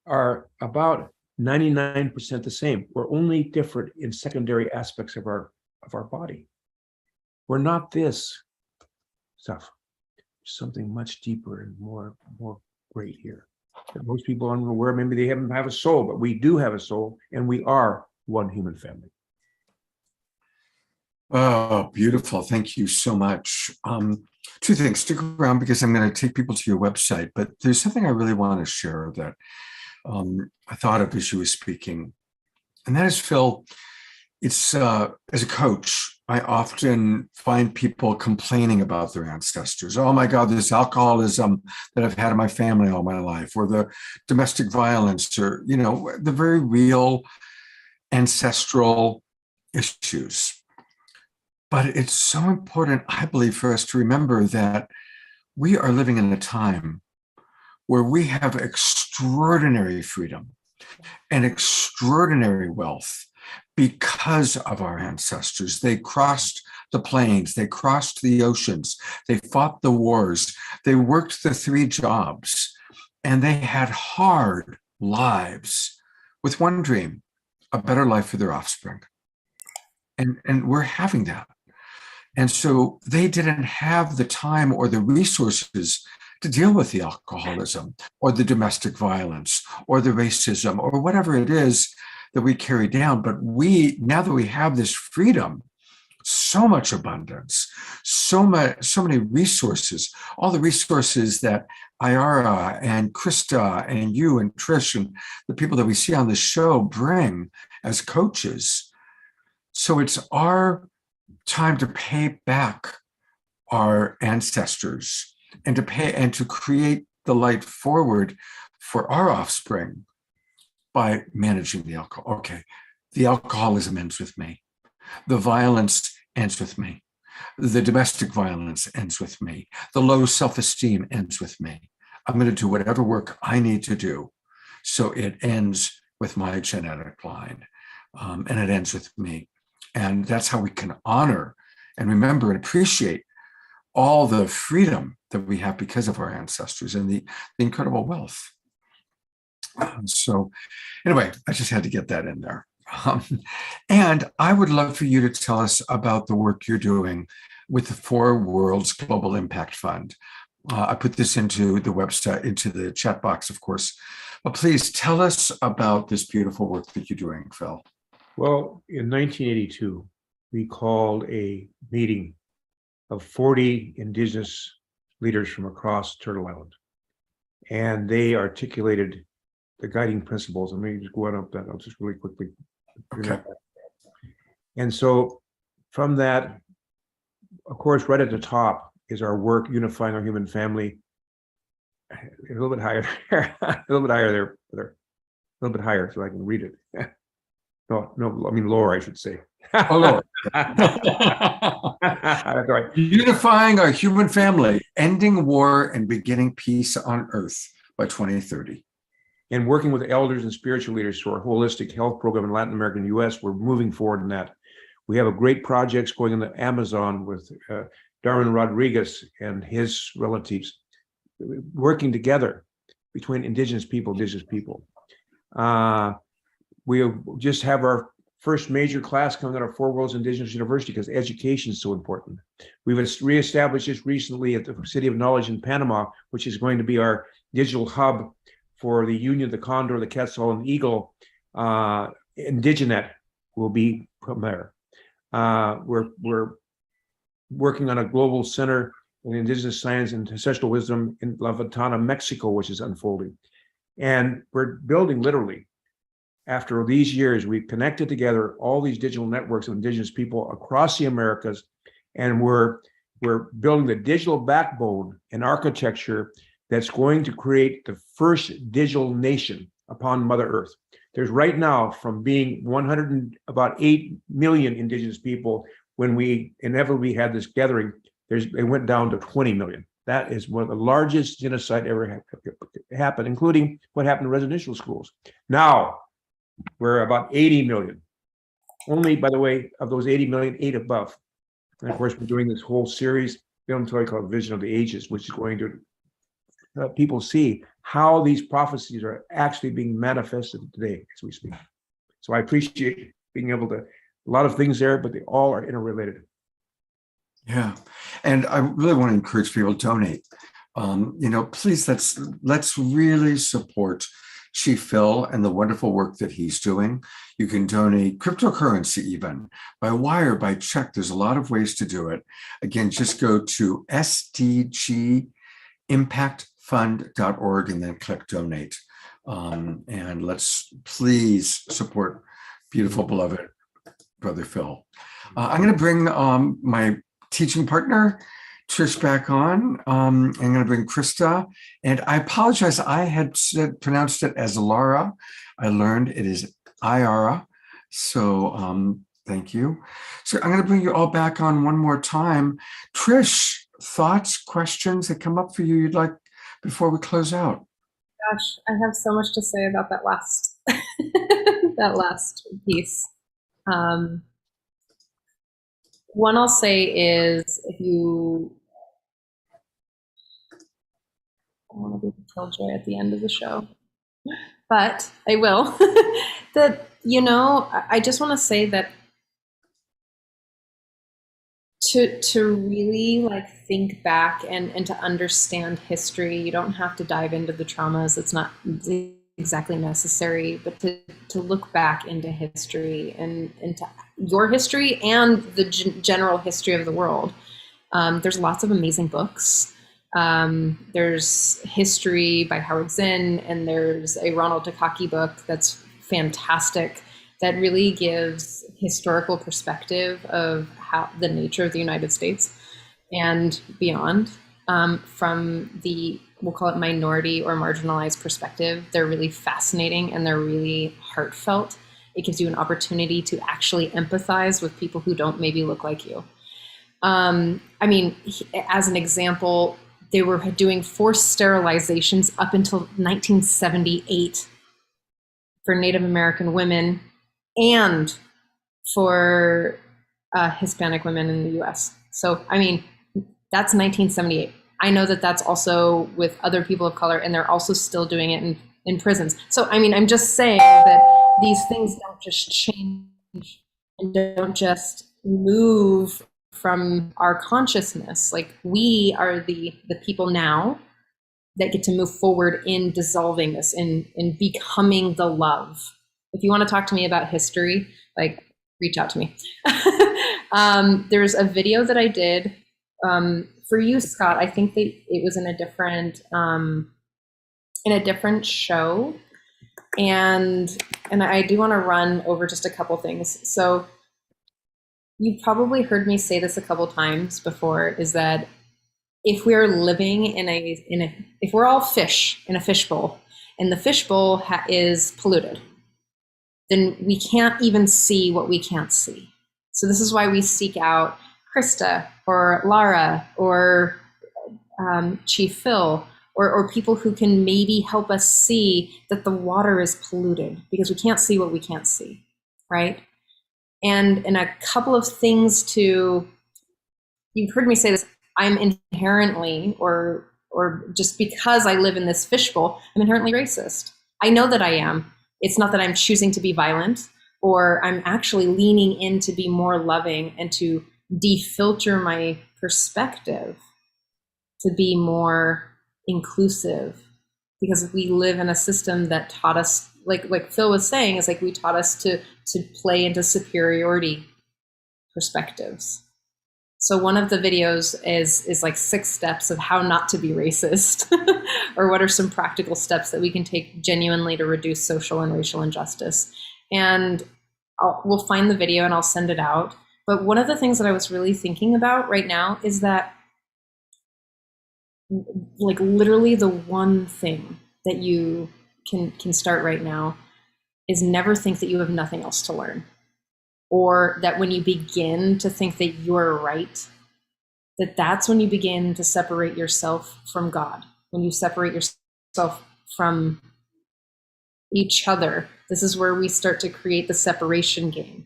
are about 99% the same. We're only different in secondary aspects of our body. We're not this stuff. Something much deeper and more great here that most people aren't aware. Maybe they haven't have a soul, but we do have a soul, and we are one human family. Oh, beautiful. Thank you so much. Two things. Stick around because I'm going to take people to your website, but there's something I really want to share that I thought of as you were speaking. And that is, Phil, it's as a coach, I often find people complaining about their ancestors. Oh my God, this alcoholism that I've had in my family all my life, or the domestic violence, or, the very real ancestral issues. But it's so important, I believe, for us to remember that we are living in a time where we have extraordinary freedom and extraordinary wealth because of our ancestors. They crossed the plains, they crossed the oceans, they fought the wars, they worked the 3 jobs, and they had hard lives with one dream, a better life for their offspring. And we're having that. And so they didn't have the time or the resources to deal with the alcoholism or the domestic violence or the racism or whatever it is that we carry down. But now that we have this freedom, so much abundance, so many resources, all the resources that Ayara and Krista and you and Trish and the people that we see on the show bring as coaches. So it's our time to pay back our ancestors and to create the light forward for our offspring by managing the alcohol. Okay, the alcoholism ends with me. The violence ends with me. The domestic violence ends with me. The low self-esteem ends with me. I'm going to do whatever work I need to do so it ends with my genetic line, and it ends with me. And that's how we can honor and remember and appreciate all the freedom that we have because of our ancestors and the incredible wealth. So anyway, I just had to get that in there. And I would love for you to tell us about the work you're doing with the 4 Worlds Global Impact Fund. I put this into the website, into the chat box, of course. But please tell us about this beautiful work that you're doing, Phil. Well, in 1982, we called a meeting of 40 indigenous leaders from across Turtle Island. And they articulated the guiding principles. Let me just go on up that. I'll just really quickly. Okay. And so from that, of course, right at the top is our work unifying our human family. A little bit higher there, a little bit higher there, a little bit higher so I can read it. No, I mean lower, I should say. Oh, Lord. That's right. Unifying our human family, ending war and beginning peace on earth by 2030. And working with elders and spiritual leaders through our holistic health program in Latin America and US, we're moving forward in that. We have a great projects going in the Amazon with Darwin Rodriguez and his relatives, working together between indigenous people. We just have our first major class coming out of 4 Worlds Indigenous University because education is so important. We've reestablished this recently at the City of Knowledge in Panama, which is going to be our digital hub for the Union, the Condor, the Quetzal, and the Eagle. Indigenet will be from there. We're working on a global center in indigenous science and ancestral wisdom in La Ventana, Mexico, which is unfolding. And we're building literally, after these years, we've connected together all these digital networks of indigenous people across the Americas, and we're building the digital backbone and architecture that's going to create the first digital nation upon Mother Earth. There's right now, from being about 8 million indigenous people, when we inevitably had this gathering, it went down to 20 million. That is one of the largest genocide ever happened, including what happened in residential schools. Now, we're about 80 million. Only, by the way, of those 80 million, 8 above. And of course, we're doing this whole series, film story called Vision of the Ages, which is going to let people see how these prophecies are actually being manifested today as we speak. So I appreciate being able to, a lot of things there, but they all are interrelated. Yeah, and I really want to encourage people to donate. Please, let's really support Chief Phil and the wonderful work that he's doing. You can donate cryptocurrency even, by wire, by check. There's a lot of ways to do it. Again, just go to sdgimpactfund.org and then click donate. And let's please support beautiful, beloved Brother Phil. I'm going to bring my teaching partner, Trish, back on. I'm going to bring Krista. And I apologize, I had pronounced it as Lara. I learned it is Ayara. So thank you. So I'm going to bring you all back on one more time. Trish, thoughts, questions that come up for you you'd like before we close out? Gosh, I have so much to say about that last that last piece. One I'll say is, if you, I want to be the killjoy at the end of the show, but I will. That, you know, I just want to say that to really like think back and to understand history, you don't have to dive into the traumas. It's not exactly necessary, but to look back into history and into your history and the general history of the world. There's lots of amazing books. There's History by Howard Zinn, and there's a Ronald Takaki book that's fantastic, that really gives historical perspective of how the nature of the United States and beyond, from the, we'll call it minority or marginalized perspective. They're really fascinating and they're really heartfelt. It gives you an opportunity to actually empathize with people who don't maybe look like you. I mean, as an example, they were doing forced sterilizations up until 1978 for Native American women and for Hispanic women in the US. So, I mean, that's 1978. I know that that's also with other people of color, and they're also still doing it in prisons. So, I mean, I'm just saying that these things don't just change and don't just move from our consciousness. Like, we are the people now that get to move forward in dissolving this, in becoming the love. If you want to talk to me about history, like, reach out to me. There's a video that I did for you, Scott. I think that it was in a different show, and I do want to run over just a couple things. So you've probably heard me say this a couple times before, is that if we're living if we're all fish in a fishbowl, and the fishbowl is polluted, then we can't even see what we can't see. So this is why we seek out Krista or Lara or Chief Phil, or people who can maybe help us see that the water is polluted, because we can't see what we can't see, right? And a couple of things you've heard me say this, I'm inherently, or just because I live in this fishbowl, I'm inherently racist. I know that I am. It's not that I'm choosing to be violent, or I'm actually leaning in to be more loving and to defilter my perspective to be more inclusive, because we live in a system that taught us, like Phil was saying, is like we taught us to play into superiority perspectives. So one of the videos is like 6 steps of how not to be racist, or what are some practical steps that we can take genuinely to reduce social and racial injustice. And we'll find the video and I'll send it out. But one of the things that I was really thinking about right now is that, like, literally the one thing that you can start right now is never think that you have nothing else to learn. Or that when you begin to think that you're right, that's when you begin to separate yourself from God. When you separate yourself from each other, this is where we start to create the separation game.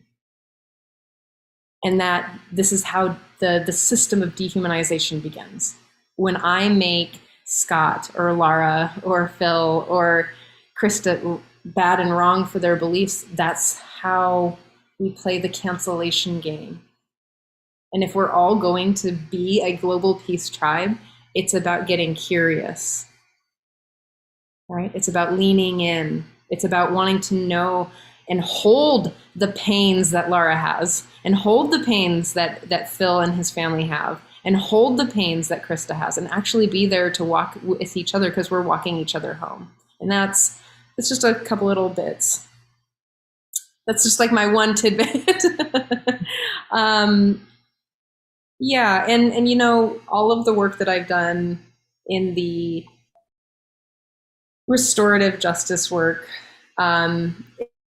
And that this is how the system of dehumanization begins. When I make Scott or Lara or Phil or Krista bad and wrong for their beliefs, that's how we play the cancellation game. And if we're all going to be a global peace tribe, it's about getting curious, right? It's about leaning in. It's about wanting to know and hold the pains that Lara has, and hold the pains that Phil and his family have, and hold the pains that Krista has, and actually be there to walk with each other, because we're walking each other home. And it's just a couple little bits. That's just like my one tidbit. Yeah, and you know, all of the work that I've done in the restorative justice work,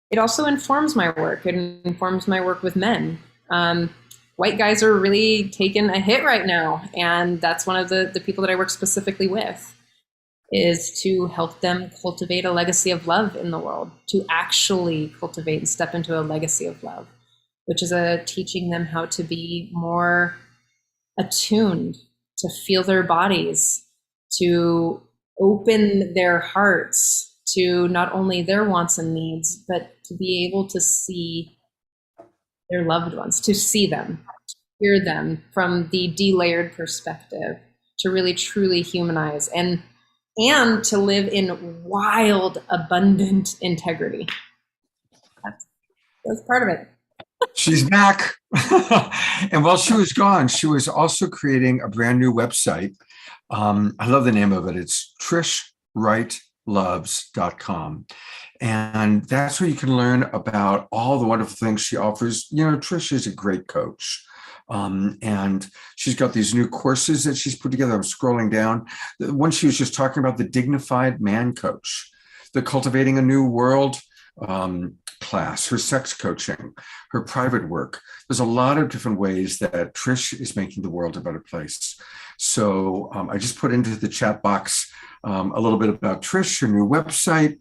it also informs my work. It informs my work with men. white guys are really taking a hit right now. And that's one of the people that I work specifically with, is to help them cultivate a legacy of love in the world, to actually cultivate and step into a legacy of love, which is teaching them how to be more attuned, to feel their bodies, to open their hearts to not only their wants and needs, but to be able to see their loved ones, to see them, hear them from the delayered perspective, to really truly humanize and to live in wild, abundant integrity. That's part of it. She's back. And while she was gone, she was also creating a brand new website. I love the name of it. It's TrishWrightLoves.com. And that's where you can learn about all the wonderful things she offers. You know, Trish is a great coach. And she's got these new courses that she's put together. I'm scrolling down. The one she was just talking about, the Dignified Man Coach, the Cultivating a New World class, her sex coaching, her private work. There's a lot of different ways that Trish is making the world a better place. So I just put into the chat box a little bit about Trish, her new website.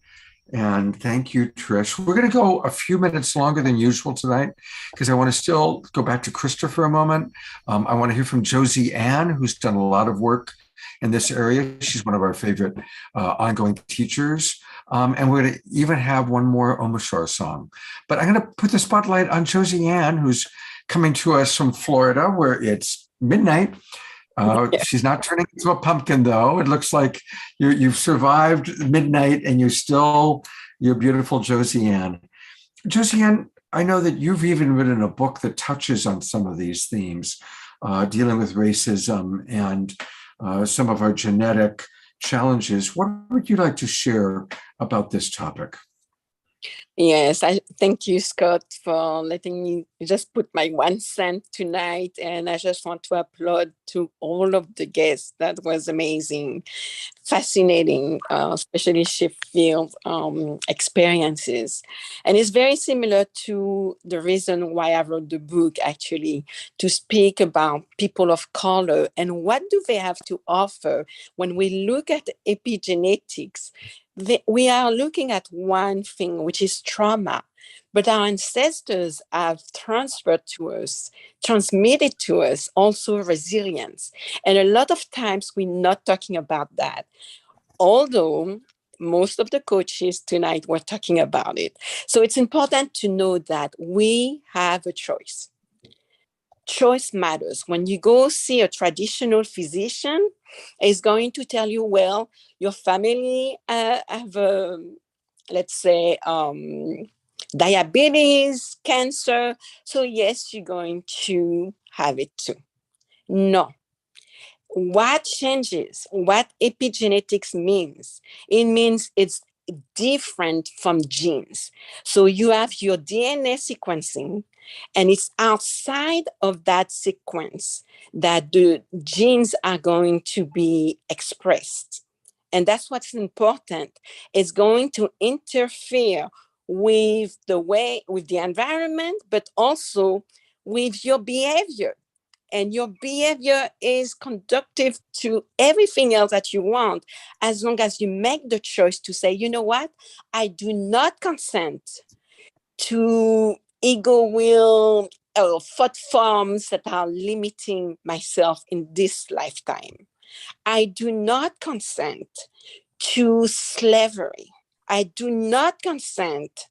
And thank you, Trish. We're going to go a few minutes longer than usual tonight because I want to still go back to Krista for a moment. I want to hear from Josie Ann, who's done a lot of work in this area. She's one of our favorite ongoing teachers. And we're going to even have one more Omashar song. But I'm going to put the spotlight on Josie Ann, who's coming to us from Florida, where it's midnight. She's not turning into a pumpkin, though. It looks like you've survived midnight and you're beautiful, Josie Ann. Josie Ann, I know that you've even written a book that touches on some of these themes, dealing with racism and some of our genetic challenges. What would you like to share about this topic? Yes, I thank you, Scott, for letting me just put my 1 cent tonight. And I just want to applaud to all of the guests. That was amazing, fascinating, especially Sheffield experiences. And it's very similar to the reason why I wrote the book, actually, to speak about people of color and what do they have to offer. When we look at epigenetics, we are looking at one thing, which is trauma, but our ancestors have transmitted to us also resilience. And a lot of times we're not talking about that, although most of the coaches tonight were talking about it. So it's important to know that we have a choice. Choice matters. When you go see a traditional physician, is going to tell you, well, your family have, let's say, diabetes, cancer. So yes, you're going to have it too. No. What changes? What epigenetics means? It means it's different from genes. So you have your DNA sequencing, and it's outside of that sequence that the genes are going to be expressed. And that's what's important. It's going to interfere with the environment, but also with your behavior. And your behavior is conductive to everything else that you want, as long as you make the choice to say, you know what, I do not consent to ego will or thought forms that are limiting myself in this lifetime. I do not consent to slavery. I do not consent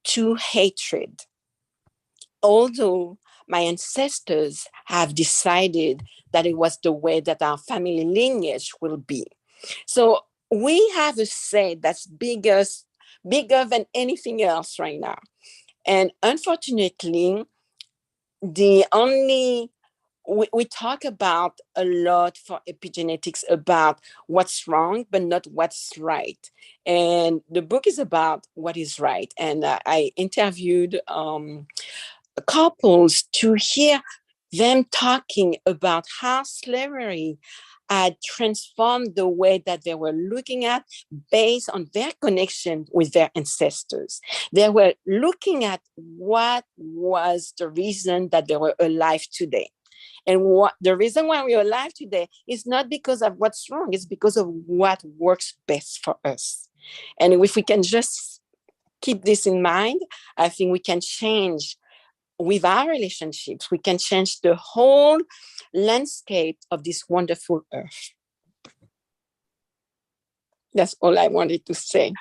to hatred. Although my ancestors have decided that it was the way that our family lineage will be. So we have a say that's bigger than anything else right now. And unfortunately, we talk about a lot for epigenetics about what's wrong, but not what's right. And the book is about what is right. And I interviewed couples to hear them talking about how slavery had transformed the way that they were looking at based on their connection with their ancestors. They were looking at what was the reason that they were alive today. And what the reason why we're alive today is not because of what's wrong, it's because of what works best for us. And if we can just keep this in mind, I think we can change with our relationships, we can change the whole landscape of this wonderful earth. That's all I wanted to say.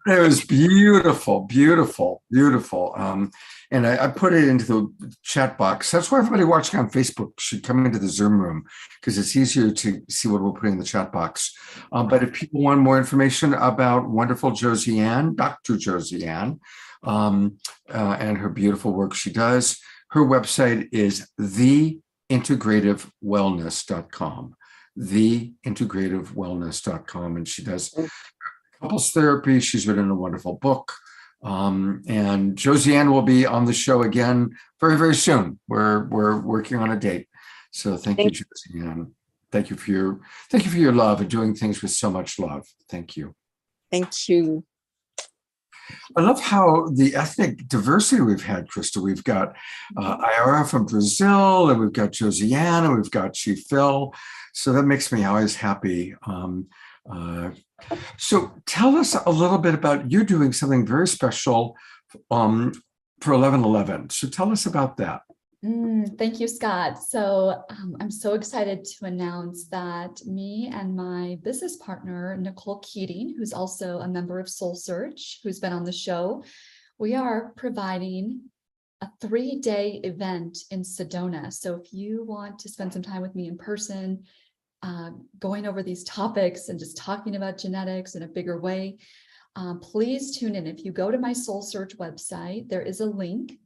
It was beautiful, beautiful, beautiful. And I put it into the chat box. That's why everybody watching on Facebook should come into the Zoom room, because it's easier to see what we're putting in the chat box. But if people want more information about wonderful Josie Ann, Dr. Josie Ann, and her beautiful work she does, her website is theintegrativewellness.com, theintegrativewellness.com. And she does couples therapy. She's written a wonderful book. And Josie Ann will be on the show again very, very soon. We're working on a date. So thank you, Josie Ann. Thank you for your love and doing things with so much love. Thank you. Thank you. I love how the ethnic diversity we've had, Krista. We've got Ayara from Brazil, and we've got Josie Ann, and we've got Chief Phil. So that makes me always happy. So tell us a little bit about you doing something very special for 11/11. So tell us about that. Thank you, Scott. So I'm so excited to announce that me and my business partner, Nicole Keating, who's also a member of Soul Search, who's been on the show, we are providing a 3-day event in Sedona. So if you want to spend some time with me in person, going over these topics and just talking about genetics in a bigger way, please tune in. If you go to my Soul Search website, there is a link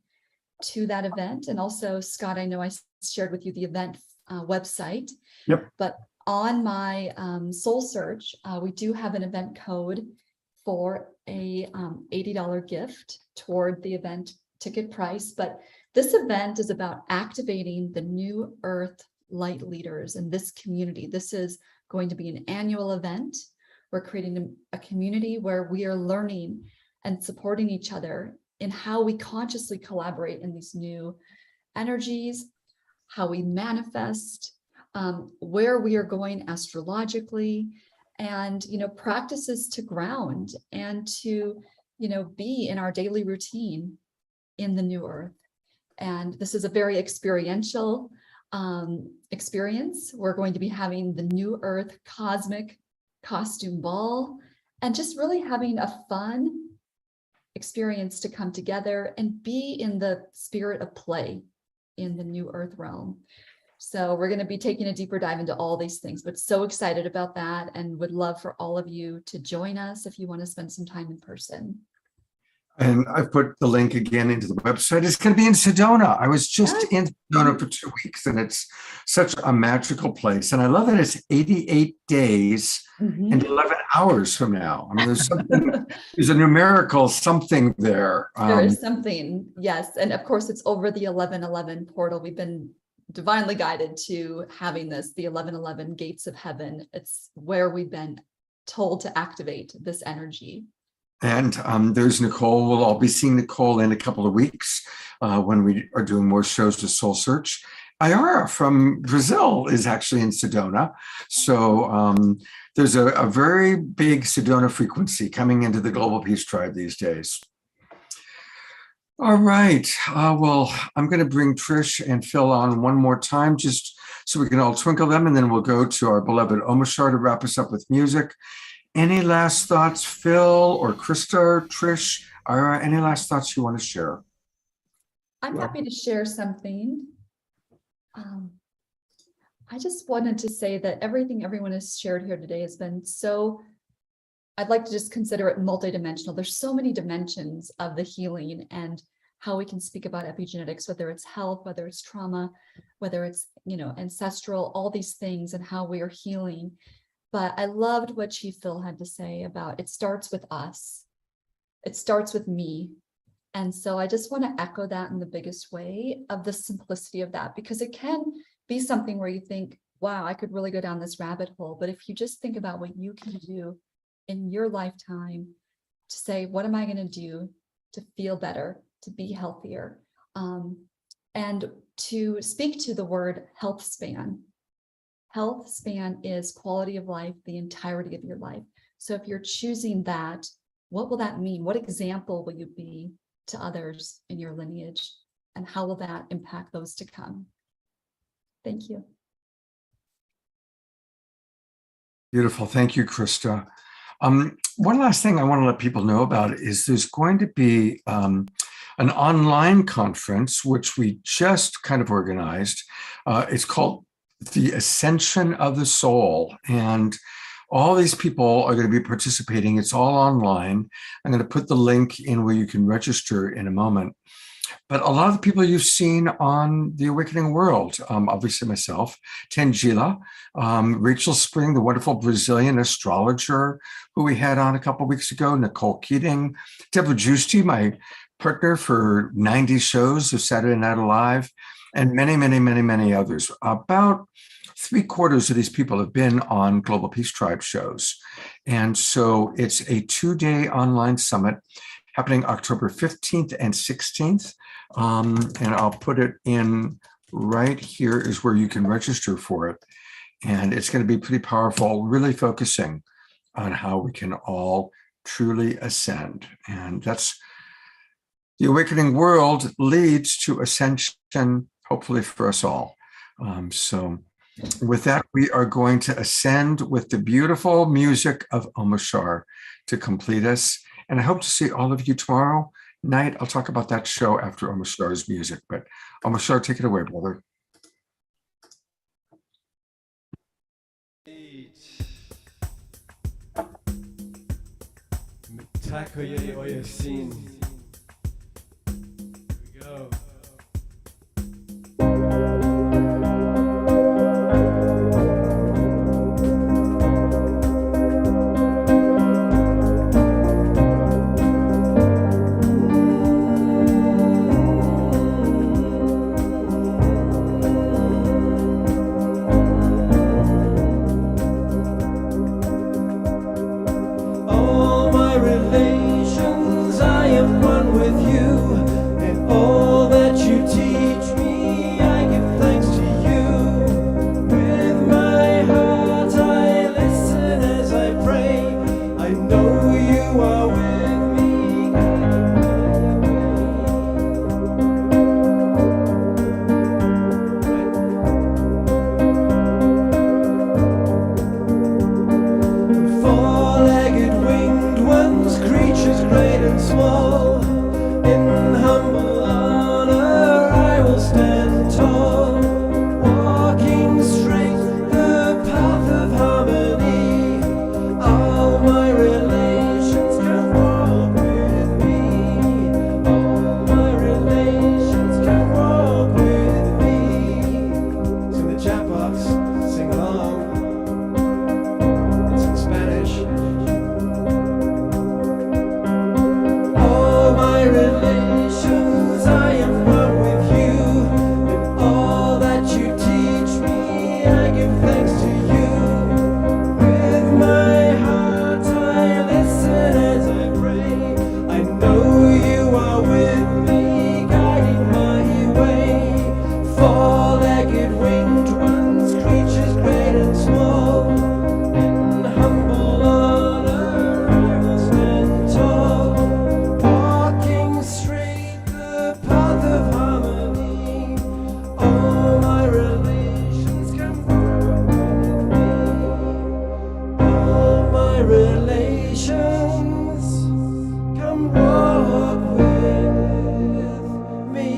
to that event. And also, Scott, I know I shared with you the event website. Yep. But on my Soul Search, we do have an event code for a $80 gift toward the event ticket price. But this event is about activating the New Earth light leaders in this community. This is going to be an annual event. We're creating a community where we are learning and supporting each other in how we consciously collaborate in these new energies, how we manifest, where we are going astrologically, and practices to ground and to be in our daily routine in the new earth. And this is a very experiential experience. We're going to be having the New Earth Cosmic Costume Ball and just really having a fun experience to come together and be in the spirit of play in the New Earth realm. So we're going to be taking a deeper dive into all these things, but so excited about that and would love for all of you to join us if you want to spend some time in person. And I've put the link again into the website. It's going to be in Sedona. I was just in Sedona for 2 weeks, and it's such a magical place. And I love that it's 88 days and 11 hours from now. I mean, there's something, there's a numerical something there. There is something, yes. And of course, it's over the 1111 portal. We've been divinely guided to having this, the 1111 gates of heaven. It's where we've been told to activate this energy. And there's Nicole. We'll all be seeing Nicole in a couple of weeks when we are doing more shows with Soul Search. Ayara from Brazil is actually in Sedona. So there's a very big Sedona frequency coming into the Global Peace Tribe these days. All right. Well, I'm going to bring Trish and Phil on one more time just so we can all twinkle them. And then we'll go to our beloved Omashar to wrap us up with music. Any last thoughts, Phil or Krista, Trish, Ayara, any last thoughts you want to share? I'm happy to share something. I just wanted to say that everything everyone has shared here today has been so, I'd like to just consider it multidimensional. There's so many dimensions of the healing and how we can speak about epigenetics, whether it's health, whether it's trauma, whether it's, ancestral, all these things and how we are healing. But I loved what Chief Phil had to say about it starts with us. It starts with me. And so I just want to echo that in the biggest way of the simplicity of that, because it can be something where you think, wow, I could really go down this rabbit hole. But if you just think about what you can do in your lifetime to say, what am I going to do to feel better, to be healthier, and to speak to the word health span. Health span is quality of life, the entirety of your life. So if you're choosing that, what will that mean? What example will you be to others in your lineage? And how will that impact those to come? Thank you. Beautiful. Thank you, Krista. One last thing I want to let people know about is there's going to be an online conference, which we just kind of organized. It's called The Ascension of the Soul. And all these people are going to be participating. It's all online. I'm going to put the link in where you can register in a moment. But a lot of the people you've seen on The Awakening World, obviously myself, Tangela, Rachel Spring, the wonderful Brazilian astrologer who we had on a couple of weeks ago, Nicole Keating, Deborah Giusti, my partner for 90 shows of Saturday Night Live, and many, many, many, many others. About 3/4 of these people have been on Global Peace Tribe shows. And so it's a 2-day online summit happening October 15th and 16th. And I'll put it in right here is where you can register for it. And it's going to be pretty powerful, really focusing on how we can all truly ascend. And that's The Awakening World leads to ascension, hopefully for us all. So with that, we are going to ascend with the beautiful music of Omashar to complete us. And I hope to see all of you tomorrow night. I'll talk about that show after Omashar's music, but Omashar, take it away, brother. Takoye Oyasin. Here we go. All my relations, I am one with you, and all that you teach me, I give thanks to you. With my heart I listen as I pray, I know you are with me, four-legged winged ones, creatures great and small, in humble honor I will stand tall, walking straight the path of harmony. All my relations can walk with me. All my relations can walk with me. Sing the chat box, sing along. It's in Spanish. All my relations, I am one with you. In all that you teach me, I give thanks to you. With my heart I listen as I pray. I know you are with me, guiding my way. Four-legged winged ones, creatures great and small. In humble honor I will stand tall, walking straight the path of harmony. All my relations can walk with me. All my relations can walk with me.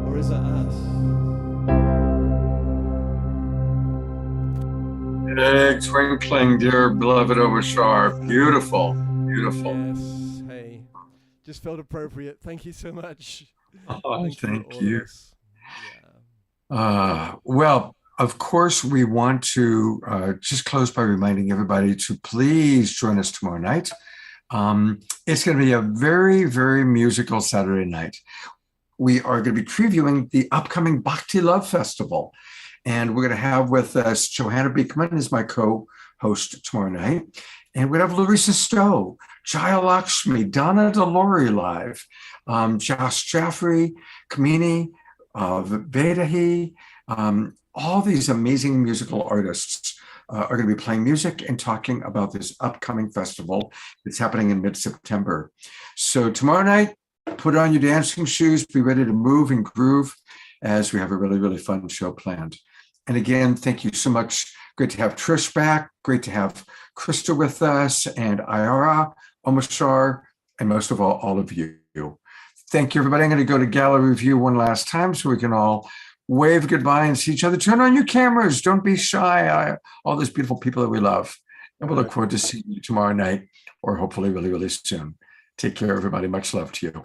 Or is it us? Big twinkling, dear beloved Omashar. Beautiful, beautiful. Yes. Hey, just felt appropriate. Thank you so much. Oh, to thank all of you. us. Yeah. Well, of course, we want to just close by reminding everybody to please join us tomorrow night It's going to be a very, very musical Saturday night. We are going to be previewing the upcoming Bhakti Love Festival. And we're going to have with us Johanna Beekman as my co-host tomorrow night. And we're going to have Larissa Stowe, Jaya Lakshmi, Donna DeLore live, Josh Jaffrey, Kamini, Vedahi, all these amazing musical artists are going to be playing music and talking about this upcoming festival that's happening in mid-September. So tomorrow night, put on your dancing shoes, be ready to move and groove as we have a really, really fun show planned. And again, thank you so much. Great to have Trish back. Great to have Krista with us, and Ayara, Omashar, and most of all of you. Thank you, everybody. I'm going to go to gallery view one last time so we can all wave goodbye and see each other. Turn on your cameras. Don't be shy. All those beautiful people that we love. And we'll look forward to seeing you tomorrow night, or hopefully really, really soon. Take care, everybody. Much love to you.